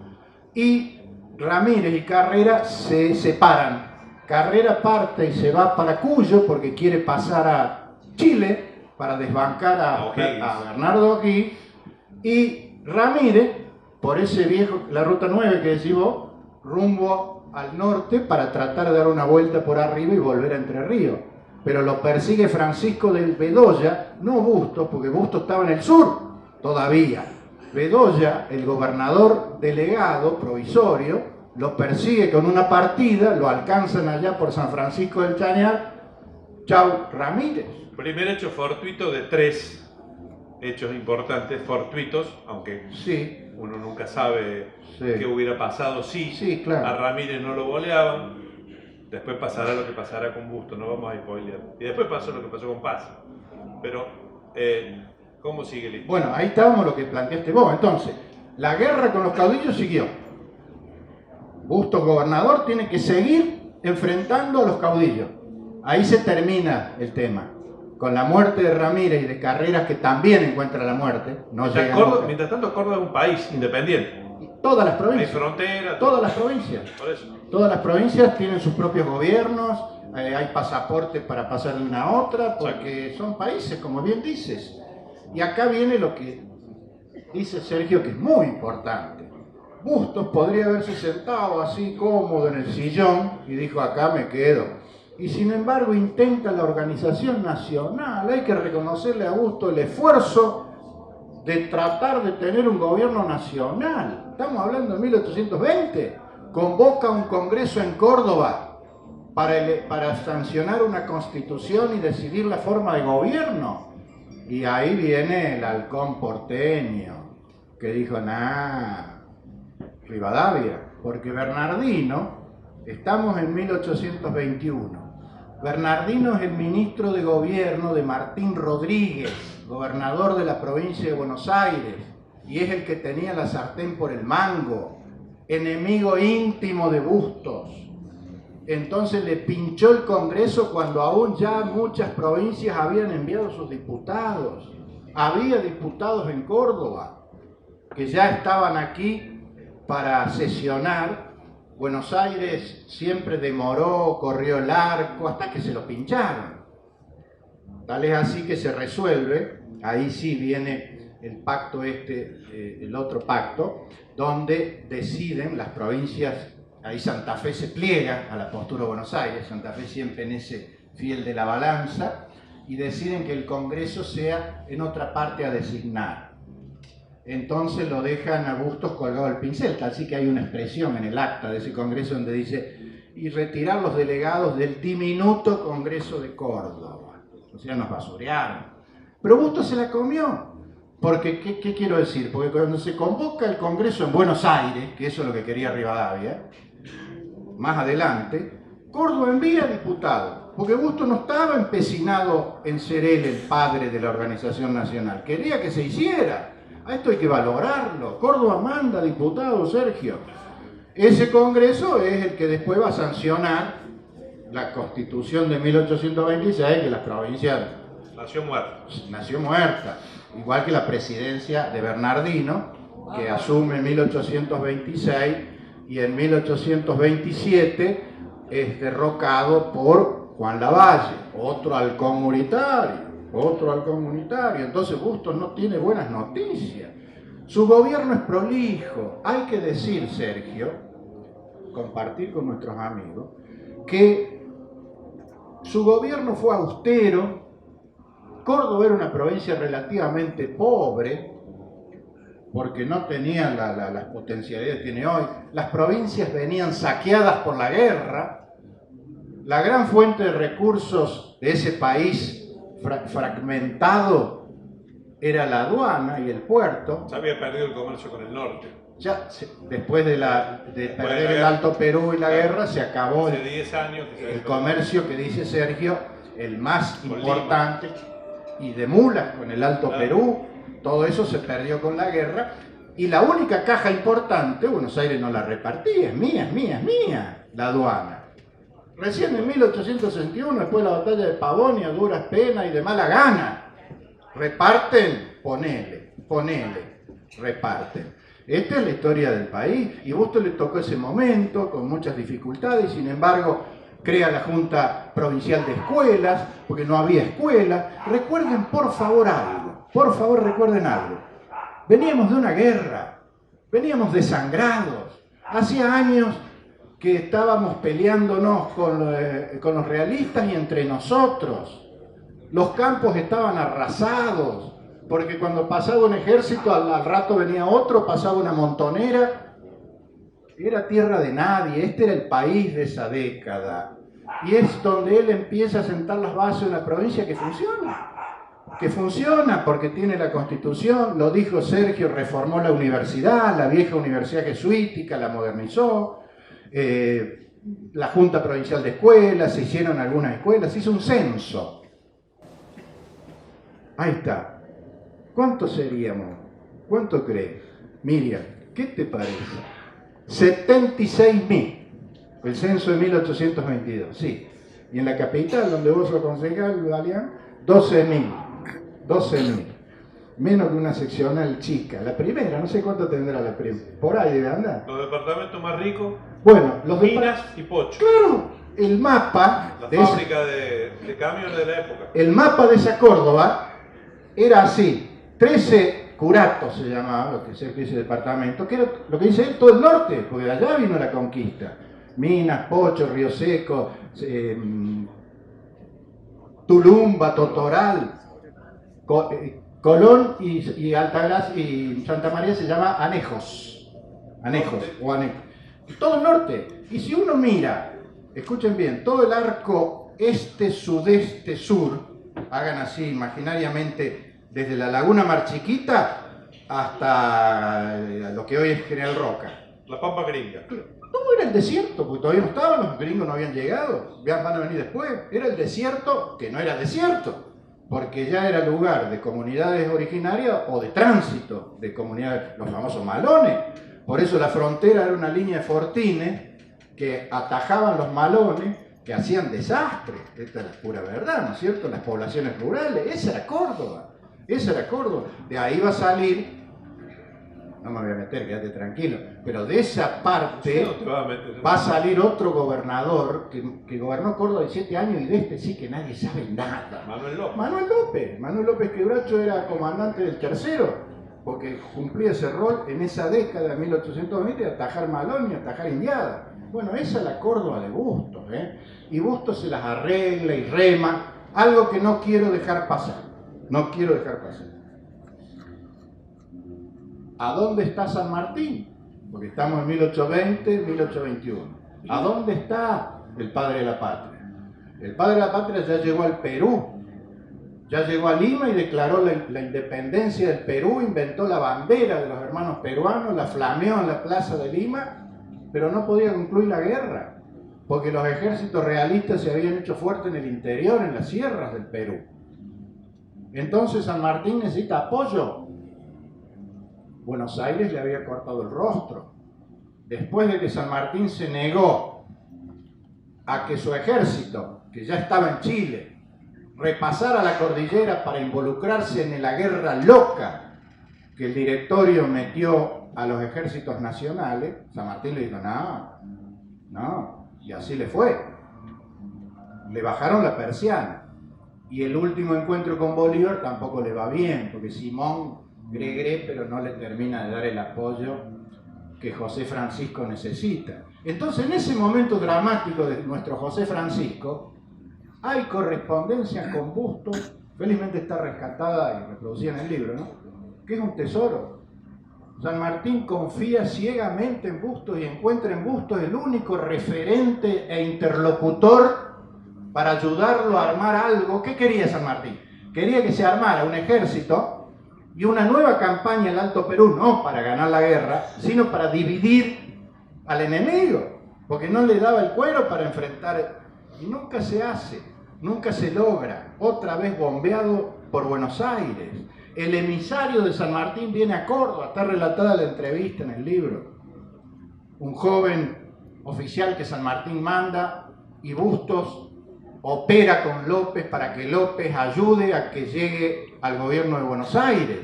y Ramírez y Carrera se separan. Carrera parte y se va para Cuyo porque quiere pasar a Chile para desbancar a Bernardo O'Higgins, y Ramírez, por ese viejo, la ruta 9 que decís vos, rumbo al norte para tratar de dar una vuelta por arriba y volver a Entre Ríos. Pero lo persigue Francisco del Bedoya, no Bustos, porque Bustos estaba en el sur todavía. Bedoya, el gobernador delegado provisorio, lo persigue con una partida, lo alcanzan allá por San Francisco del Chañar. Chau, Ramírez. Primer hecho fortuito de 3 hechos importantes, fortuitos, aunque uno nunca sabe qué hubiera pasado si claro. A Ramírez no lo goleaban. Después pasará lo que pasará con Bustos, no vamos a spoilear. Y después pasó lo que pasó con Paz. Pero, ¿cómo sigue el Bueno, ahí estábamos lo que planteaste vos. Entonces, la guerra con los caudillos siguió. Bustos, gobernador, tiene que seguir enfrentando a los caudillos. Ahí se termina el tema. Con la muerte de Ramírez y de Carreras, que también encuentra la muerte. Mientras tanto, Córdoba es un país independiente. Todas las provincias. Hay frontera. Todas las provincias. Por eso. Todas las provincias tienen sus propios gobiernos, hay pasaportes para pasar de una a otra, porque son países, como bien dices. Y acá viene lo que dice Sergio, que es muy importante. Bustos podría haberse sentado así cómodo en el sillón y dijo, acá me quedo. Y sin embargo intenta la organización nacional. Hay que reconocerle a Bustos el esfuerzo de tratar de tener un gobierno nacional. Estamos hablando de 1820. Convoca un congreso en Córdoba para sancionar una constitución y decidir la forma de gobierno. Y ahí viene el halcón porteño, que dijo, Rivadavia, porque Bernardino, estamos en 1821, Bernardino es el ministro de gobierno de Martín Rodríguez, gobernador de la provincia de Buenos Aires, y es el que tenía la sartén por el mango, enemigo íntimo de Bustos. Entonces le pinchó el Congreso cuando aún ya muchas provincias habían enviado sus diputados. Había diputados en Córdoba que ya estaban aquí para sesionar. Buenos Aires siempre demoró, corrió el arco, hasta que se lo pincharon. Tal es así que se resuelve, ahí sí viene el pacto el otro pacto, donde deciden las provincias. Ahí Santa Fe se pliega a la postura de Buenos Aires, Santa Fe siempre en ese fiel de la balanza, y deciden que el Congreso sea en otra parte a designar. Entonces lo dejan a Bustos colgado al pincel, así que hay una expresión en el acta de ese Congreso donde dice, y retirar los delegados del diminuto Congreso de Córdoba. O sea, nos basurearon. Pero Bustos se la comió. Porque, ¿qué quiero decir? Porque cuando se convoca el Congreso en Buenos Aires, que eso es lo que quería Rivadavia, más adelante, Córdoba envía diputados, porque Bustos no estaba empecinado en ser él el padre de la organización nacional, quería que se hiciera. A esto hay que valorarlo. Córdoba manda diputados, Sergio. Ese Congreso es el que después va a sancionar la Constitución de 1826, que las provincias... Nació muerta. Igual que la presidencia de Bernardino, que asume en 1826, y en 1827 es derrocado por Juan Lavalle, otro halcón unitario. Entonces Bustos no tiene buenas noticias. Su gobierno es prolijo. Hay que decir, Sergio, compartir con nuestros amigos, que su gobierno fue austero. Córdoba era una provincia relativamente pobre, porque no tenía las potencialidades que tiene hoy. Las provincias venían saqueadas por la guerra. La gran fuente de recursos de ese país fragmentado era la aduana y el puerto. Se había perdido el comercio con el norte. Ya después de perder el Alto Perú y la guerra, se acabó hace 10 años que el comercio que dice Sergio, el más importante, y de mulas con el Alto Perú. Todo eso se perdió con la guerra, y la única caja importante, Buenos Aires no la repartía, es mía, la aduana. Recién en 1861, después de la batalla de Pavonia, a duras penas y de mala gana, reparten, ponele, reparten. Esta es la historia del país, y Bustos le tocó ese momento, con muchas dificultades, y sin embargo crea la Junta Provincial de Escuelas, porque no había escuelas. Recuerden por favor recuerden algo. Veníamos de una guerra, veníamos desangrados. Hacía años que estábamos peleándonos con los realistas y entre nosotros. Los campos estaban arrasados, porque cuando pasaba un ejército, al rato venía otro, pasaba una montonera. Era tierra de nadie. Este era el país de esa década. Y es donde él empieza a sentar las bases de una provincia que funciona porque tiene la Constitución, lo dijo Sergio, reformó la universidad, la vieja universidad jesuítica, la modernizó, la Junta Provincial de Escuelas, se hicieron algunas escuelas, se hizo un censo. Ahí está. ¿Cuántos seríamos? ¿Cuánto crees? Miriam, ¿qué te parece? 76.000. El censo de 1822, sí. Y en la capital, donde vos sos concejal, Galeán, 12.000. Menos que una seccional chica. La primera, no sé cuánto tendrá la primera. Por ahí debe andar. Los departamentos más ricos, bueno, los Minas y Pocho. Claro, el mapa... La fábrica de camiones de la época. El mapa de esa Córdoba era así. 13 curatos se llamaba, lo que es ese departamento, que era lo que dice él, todo el norte, porque de allá vino la conquista. Minas, Pocho, Río Seco, Tulumba, Totoral, Colón y Altagracia y Santa María se llama Anejos. Todo el norte. Y si uno mira, escuchen bien, todo el arco este, sudeste, sur, hagan así imaginariamente desde la Laguna Mar Chiquita hasta lo que hoy es General Roca. La Pampa Gringa. No, era el desierto, porque todavía no estaban, los gringos no habían llegado, van a venir después. Era el desierto que no era desierto, porque ya era lugar de comunidades originarias o de tránsito de comunidades, los famosos malones. Por eso la frontera era una línea de fortines que atajaban los malones, que hacían desastres. Esta es la pura verdad, ¿no es cierto? Las poblaciones rurales, esa era Córdoba. De ahí va a salir, no me voy a meter, quédate tranquilo, pero de esa parte va a salir otro gobernador que gobernó Córdoba 17 años y de este sí que nadie sabe nada. Manuel López Quebracho era comandante del tercero, porque cumplía ese rol en esa década de 1820 de atajar Malón y atajar Indiada. Bueno, esa es la Córdoba de Bustos, y Bustos se las arregla y rema, algo que no quiero dejar pasar. ¿A dónde está San Martín? Porque estamos en 1820, 1821. ¿A dónde está el padre de la patria? El padre de la patria ya llegó al Perú, ya llegó a Lima y declaró la independencia del Perú, inventó la bandera de los hermanos peruanos, la flameó en la plaza de Lima, pero no podía concluir la guerra, porque los ejércitos realistas se habían hecho fuertes en el interior, en las sierras del Perú. Entonces San Martín necesita apoyo. Buenos Aires le había cortado el rostro. Después de que San Martín se negó a que su ejército, que ya estaba en Chile, repasara la cordillera para involucrarse en la guerra loca que el directorio metió a los ejércitos nacionales, San Martín le dijo, no, y así le fue. Le bajaron la persiana. Y el último encuentro con Bolívar tampoco le va bien, porque Simón gre, pero no le termina de dar el apoyo que José Francisco necesita. Entonces, en ese momento dramático de nuestro José Francisco, hay correspondencia con Bustos, felizmente está rescatada y reproducida en el libro, ¿no? Que es un tesoro. San Martín confía ciegamente en Bustos y encuentra en Bustos el único referente e interlocutor para ayudarlo a armar algo. ¿Qué quería San Martín? Quería que se armara un ejército y una nueva campaña en el Alto Perú, no para ganar la guerra, sino para dividir al enemigo, porque no le daba el cuero para enfrentar. Y nunca se hace, nunca se logra. Otra vez bombeado por Buenos Aires. El emisario de San Martín viene a Córdoba, está relatada la entrevista en el libro. Un joven oficial que San Martín manda y Bustos opera con López para que López ayude a que llegue al gobierno de Buenos Aires.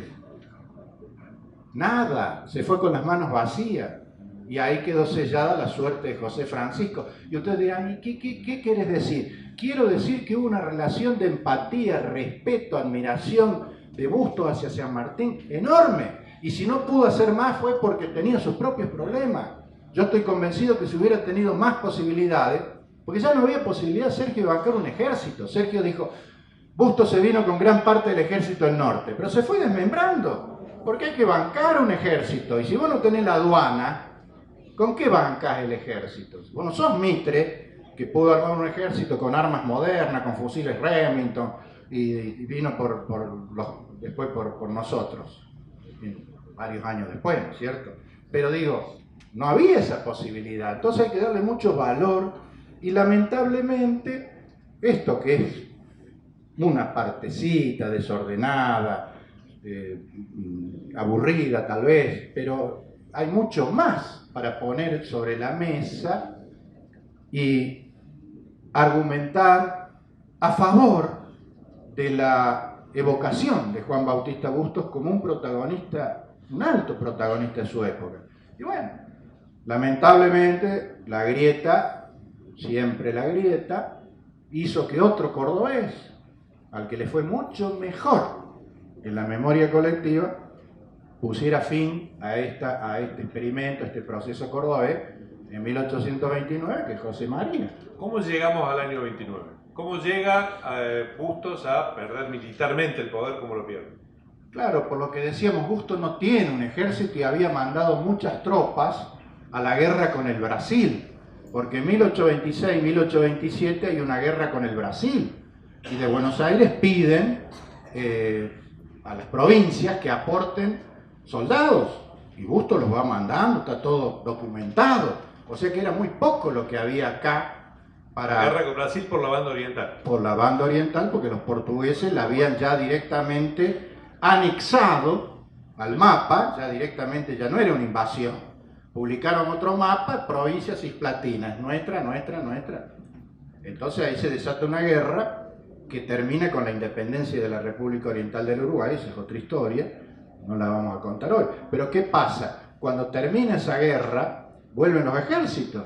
Nada, se fue con las manos vacías. Y ahí quedó sellada la suerte de José Francisco. Y ustedes dirán, ¿qué quieres decir? Quiero decir que hubo una relación de empatía, respeto, admiración de Bustos hacia San Martín enorme. Y si no pudo hacer más fue porque tenía sus propios problemas. Yo estoy convencido que si hubiera tenido más posibilidades, porque ya no había posibilidad, Sergio, de bancar un ejército. Sergio dijo, Bustos se vino con gran parte del ejército del norte, pero se fue desmembrando, porque hay que bancar un ejército. Y si vos no tenés la aduana, ¿con qué bancás el ejército? Bueno, sos Mitre, que pudo armar un ejército con armas modernas, con fusiles Remington, y vino después por nosotros, varios años después, ¿no es cierto? Pero digo, no había esa posibilidad, entonces hay que darle mucho valor. Y lamentablemente, esto que es una partecita desordenada, aburrida tal vez, pero hay mucho más para poner sobre la mesa y argumentar a favor de la evocación de Juan Bautista Bustos como un protagonista, un alto protagonista de su época. Y bueno, lamentablemente la grieta, siempre la grieta, hizo que otro cordobés, al que le fue mucho mejor en la memoria colectiva, pusiera fin a este experimento, a este proceso cordobés en 1829, que es José María. ¿Cómo llegamos al año 29? ¿Cómo llega Bustos a perder militarmente el poder como lo pierde? Claro, por lo que decíamos, Bustos no tiene un ejército y había mandado muchas tropas a la guerra con el Brasil. Porque en 1826, 1827 hay una guerra con el Brasil y de Buenos Aires piden a las provincias que aporten soldados y Bustos los va mandando, está todo documentado, o sea que era muy poco lo que había acá para... La guerra con Brasil por la banda oriental. Por la banda oriental, porque los portugueses la habían ya directamente anexado al mapa, ya directamente ya no era una invasión. Publicaron otro mapa, provincia cisplatina, nuestra. Entonces ahí se desata una guerra que termina con la independencia de la República Oriental del Uruguay, esa es otra historia, no la vamos a contar hoy. Pero ¿qué pasa? Cuando termina esa guerra, vuelven los ejércitos.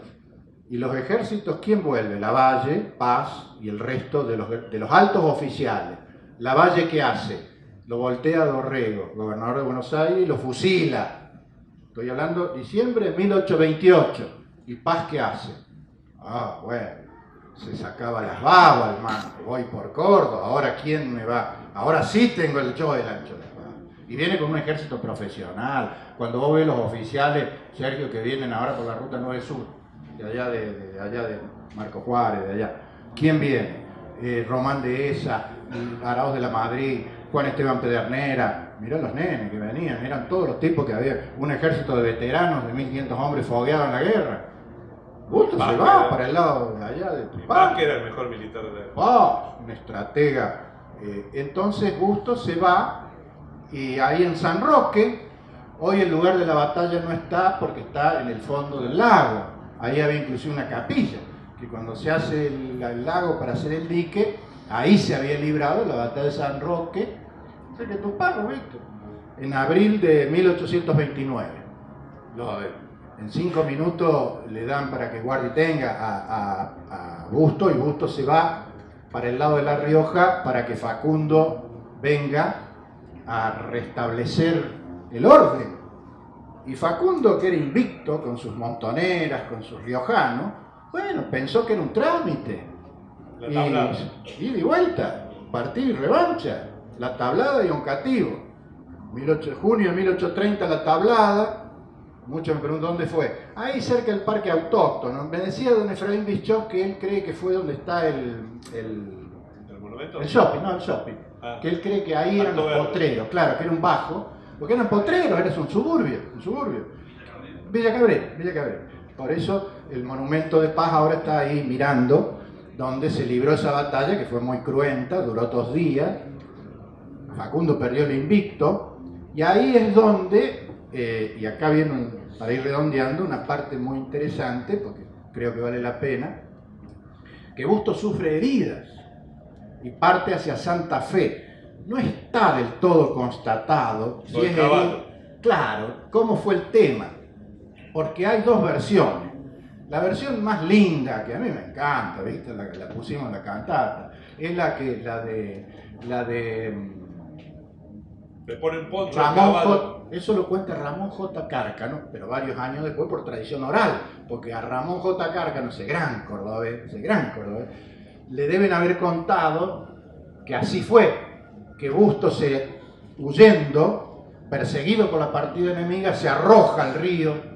¿Y los ejércitos quién vuelve? Lavalle, Paz y el resto de los altos oficiales. Lavalle, ¿qué hace? Lo voltea a Dorrego, gobernador de Buenos Aires, y lo fusila. Estoy hablando de diciembre de 1828. ¿Y Paz qué hace? Ah, bueno, se sacaba las babas, hermano. Voy por Córdoba, ahora ¿quién me va? Ahora sí tengo yo el ancho de espada. Y viene con un ejército profesional. Cuando vos ves los oficiales, Sergio, que vienen ahora por la ruta 9 Sur, de allá de Marco Juárez, de allá. ¿Quién viene? Román de Esa, Arauz de la Madrid, Juan Esteban Pedernera, mirá los nenes que venían, eran todos los tipos que había, un ejército de veteranos de 1500 hombres fogueados en la guerra. Bustos se va para el lado de allá de Tupac, que era el mejor militar de la época. Un estratega. Entonces Bustos se va y ahí en San Roque, hoy el lugar de la batalla no está porque está en el fondo del lago. Ahí había inclusive una capilla, que cuando se hace el lago para hacer el dique, ahí se había librado la batalla de San Roque. O sea que Tupac, ¿viste? en abril de 1829. En 5 minutos le dan para que guarde y tenga a Busto, y Busto se va para el lado de La Rioja para que Facundo venga a restablecer el orden. Y Facundo, que era invicto con sus montoneras, con sus riojanos, bueno, pensó que era un trámite. Y de vuelta, partido y revancha, la tablada y un cativo. Junio de 1830 la tablada. Muchos me preguntan dónde fue. Ahí cerca del parque autóctono. Me decía don Efraín Bischoff que él cree que fue donde está el monumento. El shopping, no el shopping. Que él cree que ahí eran los potreros, claro, que era un bajo, porque eran potreros, era un suburbio. Villa Cabrera. Por eso el monumento de paz ahora está ahí mirando, donde se libró esa batalla que fue muy cruenta, duró 2 días. Facundo perdió el invicto, y ahí es donde, y acá viene, para ir redondeando, una parte muy interesante, porque creo que vale la pena, que Busto sufre heridas y parte hacia Santa Fe. No está del todo constatado si es claro cómo fue el tema, porque hay 2 versiones. La versión más linda, que a mí me encanta, ¿viste? La pusimos en la cantata, es la de le ponen poncho Ramón J. Eso lo cuenta Ramón J. Cárcano, pero varios años después por tradición oral, porque a Ramón J. Cárcano, ese gran cordobés, le deben haber contado que así fue, que Busto huyendo, perseguido por la partida enemiga, se arroja al río.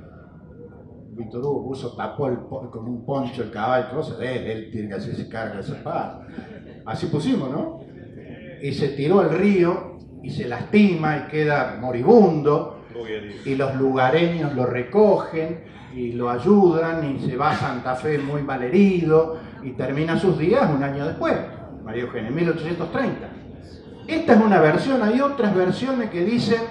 Víctor Hugo Busto tapó con un poncho el caballo, cosa de él tiene que hacerse cargo de esa paz. Así pusimos, ¿no? Y se tiró al río y se lastima y queda moribundo, y los lugareños lo recogen y lo ayudan, y se va a Santa Fe muy mal herido y termina sus días un año después, María Eugenia, en 1830. Esta es una versión. Hay otras versiones que dicen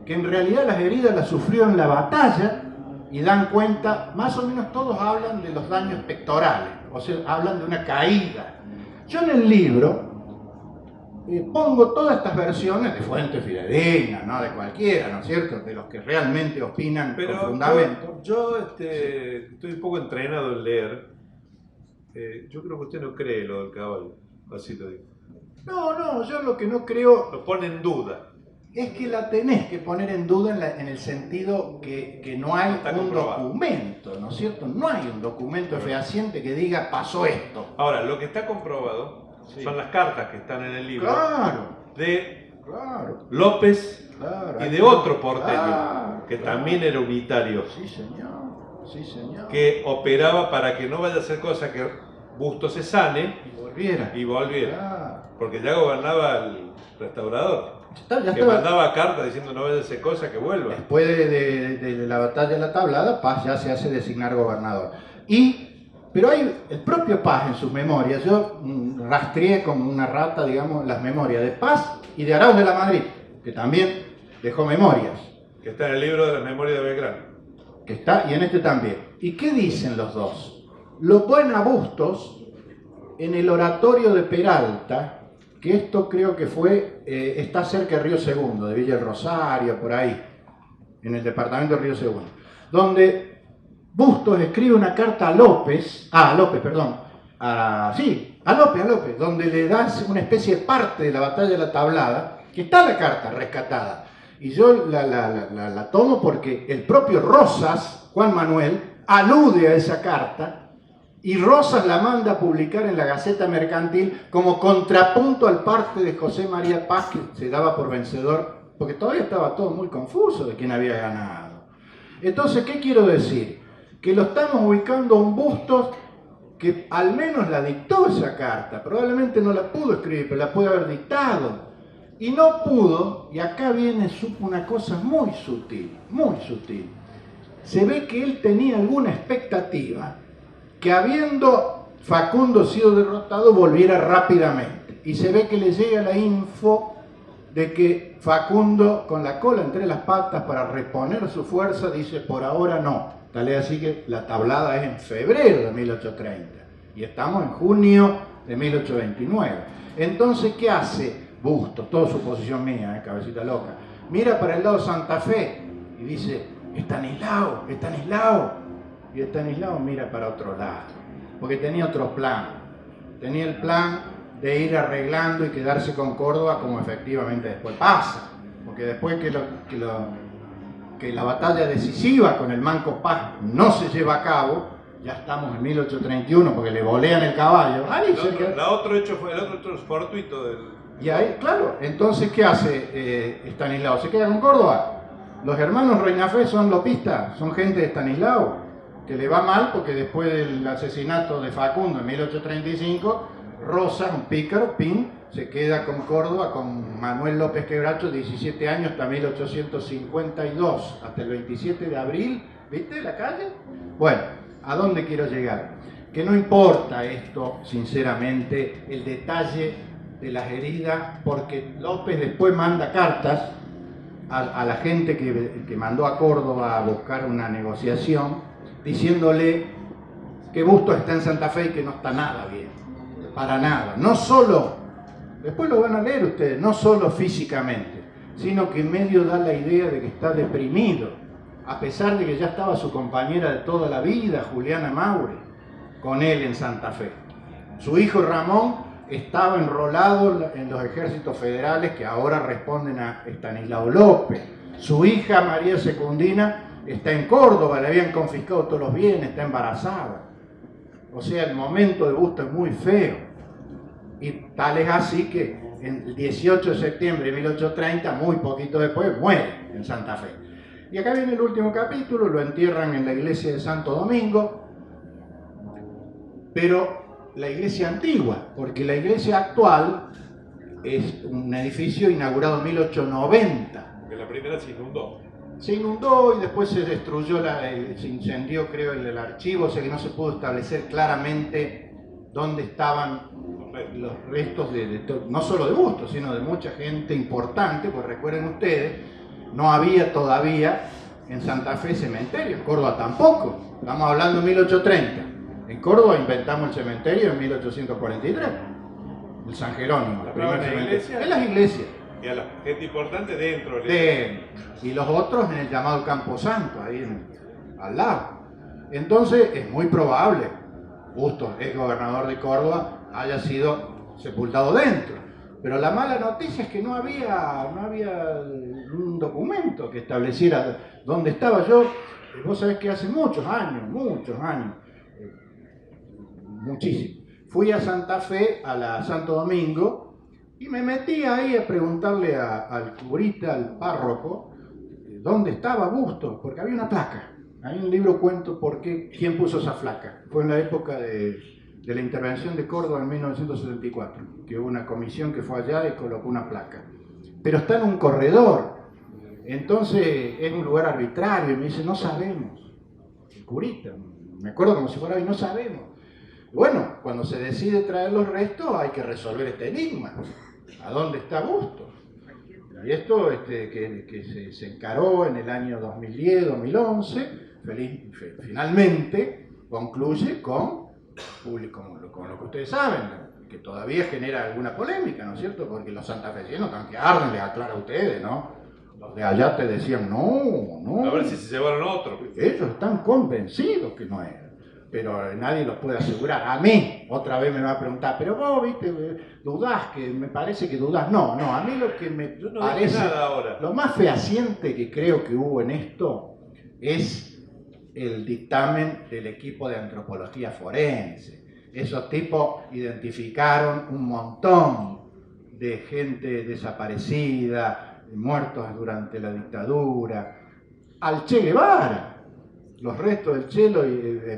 que en realidad las heridas las sufrió en la batalla, y dan cuenta, más o menos todos hablan de los daños pectorales, o sea, hablan de una caída. Yo en el libro pongo todas estas versiones de fuentes fidedignas, no de cualquiera, ¿no es cierto?, de los que realmente opinan con fundamento. Yo estoy un poco entrenado en leer. Yo creo que usted no cree lo del caballo, así lo digo. No, yo lo que no creo... Lo pone en duda. Es que la tenés que poner en duda en el sentido que no hay un documento, ¿no es cierto? No hay un documento fehaciente que diga pasó esto. Ahora, lo que está comprobado son las cartas que están en el libro de López y de otro porteño que también era unitario. Sí, señor. Que operaba para que no vaya a hacer cosa que Busto se sane y volviera. Claro. Porque ya gobernaba el restaurador. Que mandaba cartas diciendo no vaya a hacer cosa, que vuelva. Después de la batalla de la Tablada, Paz ya se hace designar gobernador. Pero hay el propio Paz en sus memorias. Yo rastreé como una rata, digamos, las memorias de Paz y de Arauz de la Madrid, que también dejó memorias. Que está en el libro de las memorias de Belgrano. Que está, y en este también. ¿Y qué dicen los dos? Lo ponen a Bustos en el oratorio de Peralta, que esto creo que está cerca de Río Segundo, de Villa del Rosario, por ahí, en el departamento de Río Segundo, donde Bustos escribe una carta a López, donde le das una especie de parte de la batalla de la Tablada, que está la carta rescatada. Y yo la tomo porque el propio Rosas, Juan Manuel, alude a esa carta, y Rosas la manda a publicar en la Gaceta Mercantil como contrapunto al parte de José María Paz, que se daba por vencedor, porque todavía estaba todo muy confuso de quién había ganado. Entonces, ¿qué quiero decir? Que lo estamos ubicando a un Bustos que al menos la dictó esa carta, probablemente no la pudo escribir, pero la puede haber dictado. Y no pudo, y acá viene una cosa muy sutil. Se ve que él tenía alguna expectativa que habiendo Facundo sido derrotado volviera rápidamente. Y se ve que le llega la info de que Facundo, con la cola entre las patas para reponer su fuerza, dice por ahora no. Tal es así que la Tablada es en febrero de 1830 y estamos en junio de 1829. Entonces, ¿qué hace? Bustos, todo suposición mía, cabecita loca. Mira para el lado de Santa Fe y dice, Estanislao, Estanislao. Y Estanislao mira para otro lado, porque tenía otro plan. Tenía el plan de ir arreglando y quedarse con Córdoba como efectivamente después pasa. Porque después que la batalla decisiva con el Manco Paz no se lleva a cabo, ya estamos en 1831 porque le volean el caballo. El otro hecho fortuito del... Y ahí, claro, entonces ¿qué hace Estanislao? ¿Se queda con Córdoba? Los hermanos Reinafé son lopistas, son gente de Estanislao, que le va mal porque después del asesinato de Facundo en 1835, Rosa, un pícaro, Pin, se queda con Córdoba, con Manuel López Quebracho, 17 años, hasta 1852, hasta el 27 de abril, ¿viste la calle? Bueno, ¿a dónde quiero llegar? Que no importa esto, sinceramente, el detalle de las heridas, porque López después manda cartas a la gente que mandó a Córdoba a buscar una negociación, diciéndole que Bustos está en Santa Fe y que no está nada bien, para nada, no solo, después lo van a leer ustedes, no solo físicamente, sino que en medio da la idea de que está deprimido, a pesar de que ya estaba su compañera de toda la vida, Juliana Maure, con él en Santa Fe. Su hijo Ramón estaba enrolado en los ejércitos federales que ahora responden a Estanislao López. Su hija María Secundina está en Córdoba, le habían confiscado todos los bienes, está embarazada. O sea, el momento de Bustos es muy feo. Y tal es así que el 18 de septiembre de 1830, muy poquito después, muere en Santa Fe. Y acá viene el último capítulo, lo entierran en la iglesia de Santo Domingo, pero la iglesia antigua, porque la iglesia actual es un edificio inaugurado en 1890. Que la primera se inundó. Se inundó y después se destruyó, se incendió creo el archivo, o sea que no se pudo establecer claramente dónde estaban los restos no solo de Bustos, sino de mucha gente importante, pues recuerden ustedes, no había todavía en Santa Fe cementerio, en Córdoba tampoco, estamos hablando de 1830. En Córdoba inventamos el cementerio en 1843, el San Jerónimo, el primer cementerio. En las iglesias. Y a la gente importante dentro. Y los otros en el llamado Campo Santo, ahí al lado. Entonces es muy probable, Bustos, ex gobernador de Córdoba, haya sido sepultado dentro. Pero la mala noticia es que no había un documento que estableciera dónde estaba. Vos sabés que hace muchos años, muchísimo, fui a Santa Fe, a Santo Domingo, y me metí ahí a preguntarle al curita, al párroco, dónde estaba Bustos, porque había una placa. Ahí en el libro cuento quién puso esa placa. Fue en la época de la intervención de Córdoba en 1974, que hubo una comisión que fue allá y colocó una placa. Pero está en un corredor, entonces es un lugar arbitrario, y me dice, no sabemos. El curita, me acuerdo como si fuera hoy, no sabemos. Bueno, cuando se decide traer los restos hay que resolver este enigma. ¿A dónde está Bustos? Y esto que se encaró en el año 2010-2011, finalmente concluye con lo que ustedes saben, que todavía genera alguna polémica, ¿no es cierto? Porque los santafesinos están que arden, les aclaro a ustedes, ¿no? Los de allá te decían, no. A ver si se llevaron otro. Ellos están convencidos que no era. Pero nadie los puede asegurar. A mí, otra vez me va a preguntar, pero vos, viste, dudás, que me parece que dudás. No, a mí lo que me parece, nada ahora. Lo más fehaciente que creo que hubo en esto es el dictamen del equipo de antropología forense. Esos tipos identificaron un montón de gente desaparecida, muertos durante la dictadura, al Che Guevara. Los restos del Chelo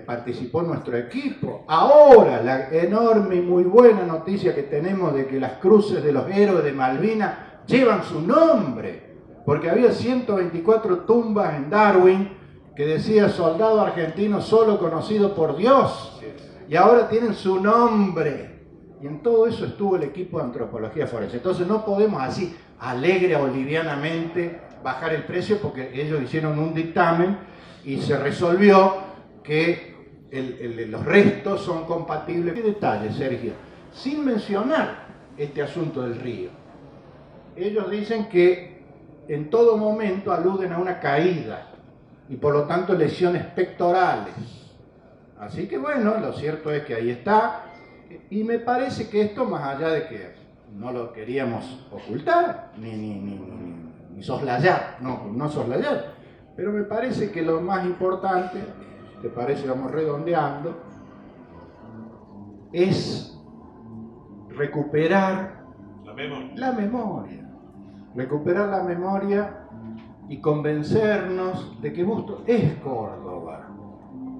participó nuestro equipo. Ahora, la enorme y muy buena noticia que tenemos de que las cruces de los héroes de Malvinas llevan su nombre, porque había 124 tumbas en Darwin que decía soldado argentino solo conocido por Dios, y ahora tienen su nombre. Y en todo eso estuvo el equipo de antropología forense. Entonces no podemos así, alegre o livianamente, bajar el precio, porque ellos hicieron un dictamen y se resolvió que los restos son compatibles. ¿Qué detalle, Sergio? Sin mencionar este asunto del río. ellos dicen que en todo momento aluden a una caída y por lo tanto lesiones pectorales. Así que bueno, lo cierto es que ahí está, y me parece que esto, más allá de que no lo queríamos ocultar ni soslayar, no soslayar, pero me parece que lo más importante, te parece, vamos redondeando, es recuperar la memoria, recuperar la memoria y convencernos de que Busto es Córdoba.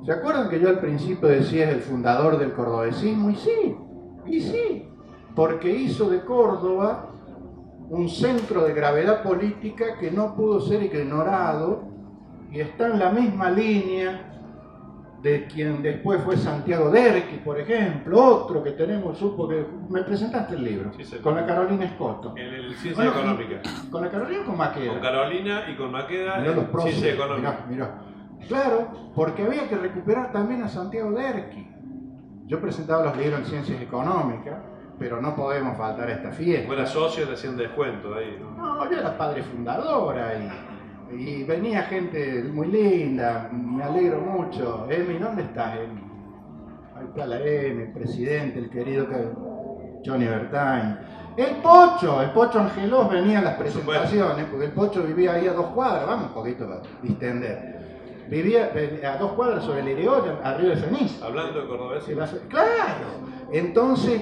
¿Se acuerdan que yo al principio decía es el fundador del cordobesismo? Y sí, porque hizo de Córdoba un centro de gravedad política que no pudo ser ignorado y está en la misma línea de quien después fue Santiago Derqui, por ejemplo, otro que tenemos, supo que me presentaste el libro, sí, con la Carolina Escoto. En el Ciencia Económica. ¿Con la Carolina o con Maqueda? Con Carolina y con Maqueda Mirá los en próceres, Ciencia Económica. mirá. Claro, porque había que recuperar también a Santiago Derqui. Yo presentaba los libros en Ciencias Económicas, pero no podemos faltar a esta fiesta. Fuera socio, te hacían descuento ahí, ¿no? No, yo era padre fundadora y venía gente muy linda, me alegro mucho. Emi, ¿dónde estás, Emi? Ahí está la Emi, el presidente, el querido Johnny Bertain. El Pocho Angelós venía a las presentaciones, porque el Pocho vivía ahí a 2 cuadras, vamos un poquito para distender. Vivía a 2 cuadras sobre el Irigoyen, arriba de Feniz. Hablando de cordobés. Claro, entonces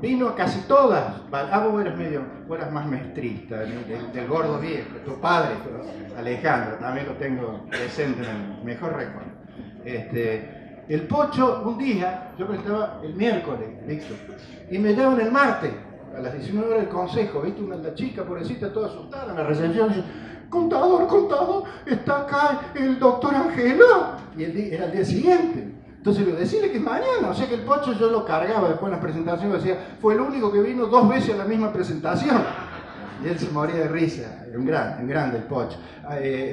vino a casi todas. Vos eras más maestrista, del gordo viejo, tu padre, Alejandro, también lo tengo presente en el mejor recuerdo. El Pocho, un día, yo presentaba el miércoles, Víctor, y me llaman el martes, a las 19 horas del consejo, ¿viste? La chica, pobrecita, toda asustada en la recepción, dice: contador, está acá el doctor Angelo. Y era el día siguiente. Entonces le decirle que es mañana, o sea que el Pocho yo lo cargaba después en las presentaciones, decía, fue el único que vino 2 veces a la misma presentación. Y él se moría de risa, era un grande el Pocho.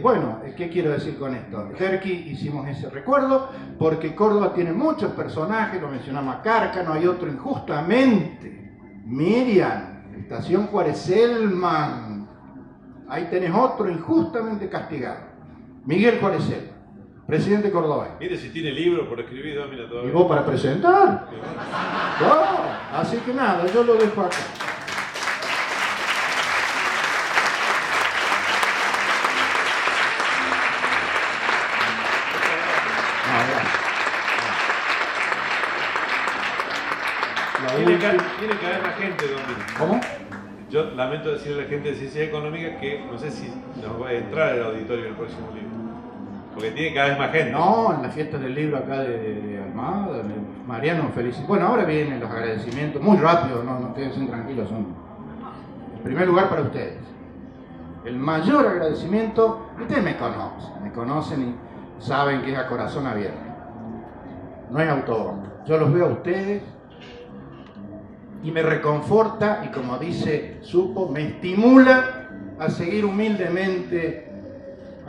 Bueno, ¿qué quiero decir con esto? Derqui hicimos ese recuerdo, porque Córdoba tiene muchos personajes, lo mencionamos a Cárcano, hay otro injustamente, Miriam, Estación Juárez Selman, ahí tenés otro injustamente castigado, Miguel Juárez Selman, presidente cordobés. Mire si tiene libro por escribir, mira todavía. ¿Y vos para presentar? No, así que nada, yo lo dejo acá. Tiene que haber más gente, don Miguel. ¿Cómo? Yo lamento decirle a la gente de Ciencia Económica que no sé si nos va a entrar al auditorio el próximo libro. Porque tiene cada vez más gente. No, en la fiesta del libro acá de Almada, Mariano, feliz. Bueno, ahora vienen los agradecimientos, muy rápido, no quédense tranquilos, son en primer lugar para ustedes. El mayor agradecimiento, ustedes me conocen y saben que es a corazón abierto. No es autobombo. Yo los veo a ustedes y me reconforta y, como dice Supo, me estimula a seguir humildemente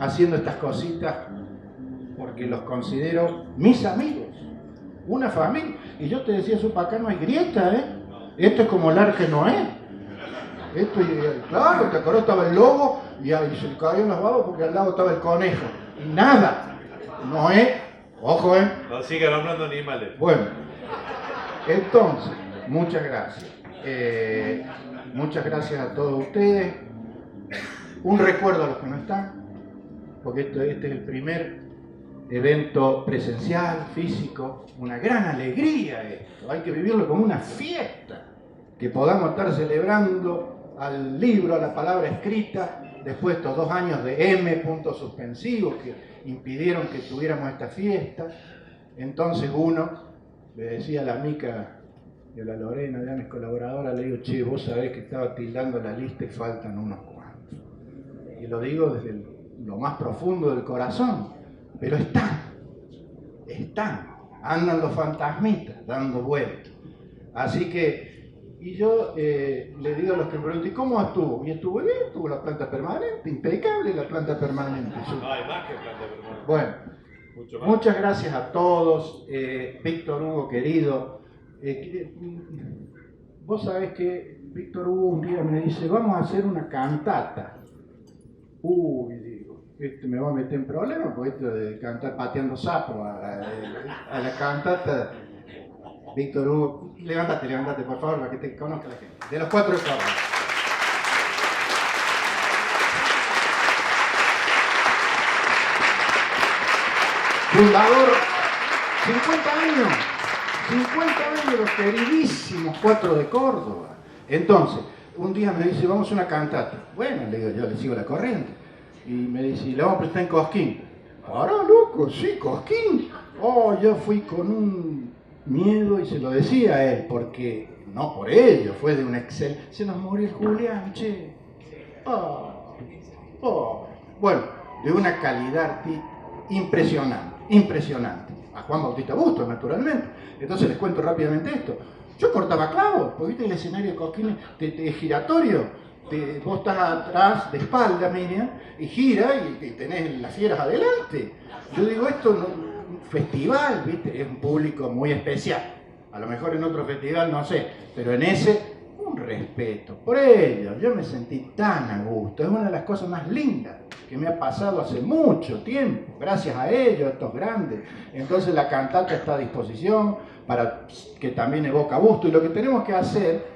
haciendo estas cositas porque los considero mis amigos, una familia. Y yo te decía, Supo, acá no hay grieta, ¿eh? Esto es como el Arca de Noé. Esto, claro, te acuerdas, estaba el lobo y ahí se le cayó en los babos porque al lado estaba el conejo. Y nada. Noé, ojo, ¿eh? No siga nombrando animales. Bueno, entonces, muchas gracias. Muchas gracias a todos ustedes. Un recuerdo a los que no están, porque este es el primer evento presencial, físico, una gran alegría esto. Hay que vivirlo como una fiesta, que podamos estar celebrando al libro, a la palabra escrita, después de estos 2 años de M puntos suspensivos que impidieron que tuviéramos esta fiesta. Entonces uno le decía a la Mica y a la Lorena, ya mis colaboradoras, le digo, che, vos sabés que estaba tildando la lista y faltan unos cuantos. Y lo digo desde lo más profundo del corazón, pero están, andan los fantasmitas dando vueltas. Así que, y yo le digo a los que me preguntan, ¿y cómo estuvo? Y estuvo bien, estuvo la planta permanente, impecable la planta permanente. No hay más que planta permanente. Bueno, muchas gracias a todos. Víctor Hugo, querido, vos sabés que Víctor Hugo un día me dice, vamos a hacer una cantata. Uy, digo, me va a meter en problemas, porque esto de cantar pateando sapos a la cantata. Víctor Hugo, levántate por favor, para que te conozca la gente. De los 4 de Córdoba. Fundador, 50 años, los queridísimos 4 de Córdoba. Entonces, un día me dice, vamos a una cantata. Bueno, le digo, yo le sigo la corriente. Y me dice, le vamos a prestar en Cosquín. Ahora, loco, sí, Cosquín. Oh, yo fui con un miedo y se lo decía a él, porque no por ello, fue de un Excel. Se nos murió el Julián, che. Bueno, de una calidad impresionante. A Juan Bautista Bustos, naturalmente. Entonces les cuento rápidamente esto. Yo cortaba clavos, porque viste el escenario de Cosquín es giratorio. Vos estás atrás, de espalda, Miriam, y gira y tenés las fieras adelante. Yo digo, esto no, un festival, viste, es un público muy especial. A lo mejor en otro festival, no sé, pero en ese, un respeto. Por ello, yo me sentí tan a gusto. Es una de las cosas más lindas que me ha pasado hace mucho tiempo, gracias a ellos, a estos grandes. Entonces la cantata está a disposición para que también evoca Busto. Y lo que tenemos que hacer,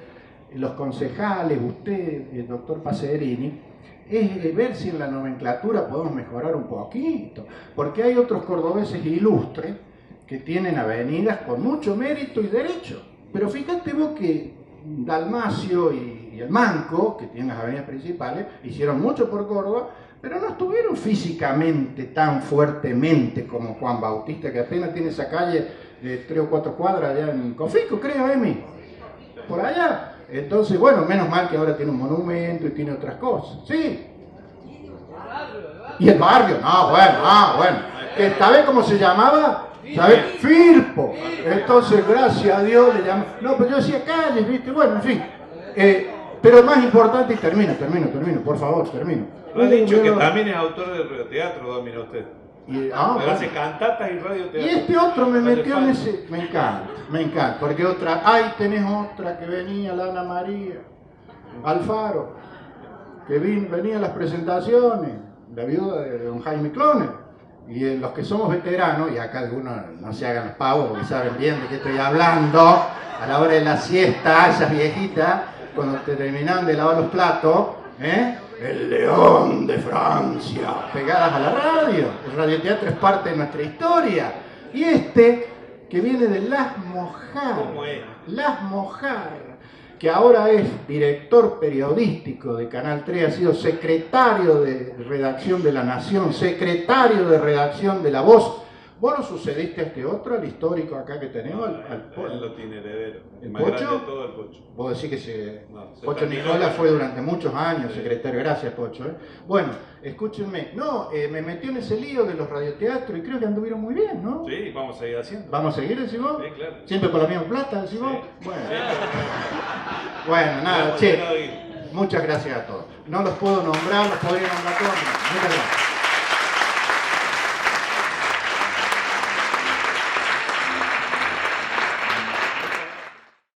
los concejales, usted, el doctor Pacerini, es ver si en la nomenclatura podemos mejorar un poquito, porque hay otros cordobeses ilustres que tienen avenidas con mucho mérito y derecho. Pero fíjate vos que Dalmacio y el Manco, que tienen las avenidas principales, hicieron mucho por Córdoba, pero no estuvieron físicamente tan fuertemente como Juan Bautista, que apenas tiene esa calle de 3 o 4 cuadras allá en Cofico, creo, Emi, por allá. Entonces, bueno, menos mal que ahora tiene un monumento y tiene otras cosas, ¿sí? Y el barrio, bueno. ¿Sabés cómo se llamaba? ¿Sabés? Firpo. Entonces, gracias a Dios le llaman. No, pero yo decía calles, ¿viste? Bueno, en fin. Pero más importante, y termino, por favor, termino. Ha dicho que también es autor de radioteatro, domina usted. Hace cantatas y radioteatro. Y este otro me metió en ese. Me encanta, porque otra. Ahí tenés otra que venía, la Ana María Alfaro, que venía a las presentaciones, la viuda de don Jaime Cloner. Y los que somos veteranos, y acá algunos no se hagan los pavos porque saben bien de qué estoy hablando, a la hora de la siesta, esas viejitas, cuando te terminaban de lavar los platos, el León de Francia, pegadas a la radio. El radioteatro es parte de nuestra historia. Y este, que viene de Las Mojar, Las Mojar, que ahora es director periodístico de Canal 3, ha sido secretario de redacción de La Nación, secretario de redacción de La Voz. ¿Vos lo sucediste a este otro, al histórico acá que tenemos? Él lo tiene heredero. ¿El más Pocho? grande todo el Pocho. Vos decís que se Pocho terminó. Nicola fue durante muchos años secretario. Gracias, Pocho. Bueno, escúchenme. No, me metió en ese lío de los radioteatros y creo que anduvieron muy bien, ¿no? Sí, vamos a seguir haciendo. ¿Vamos a seguir, decís vos? Sí, claro. ¿Siempre por la misma plata, decís vos? Sí. Bueno. Bueno, nada, Hemos che. llegado ahí. Muchas gracias a todos. No los puedo nombrar, los podría nombrar todos. Muchas gracias.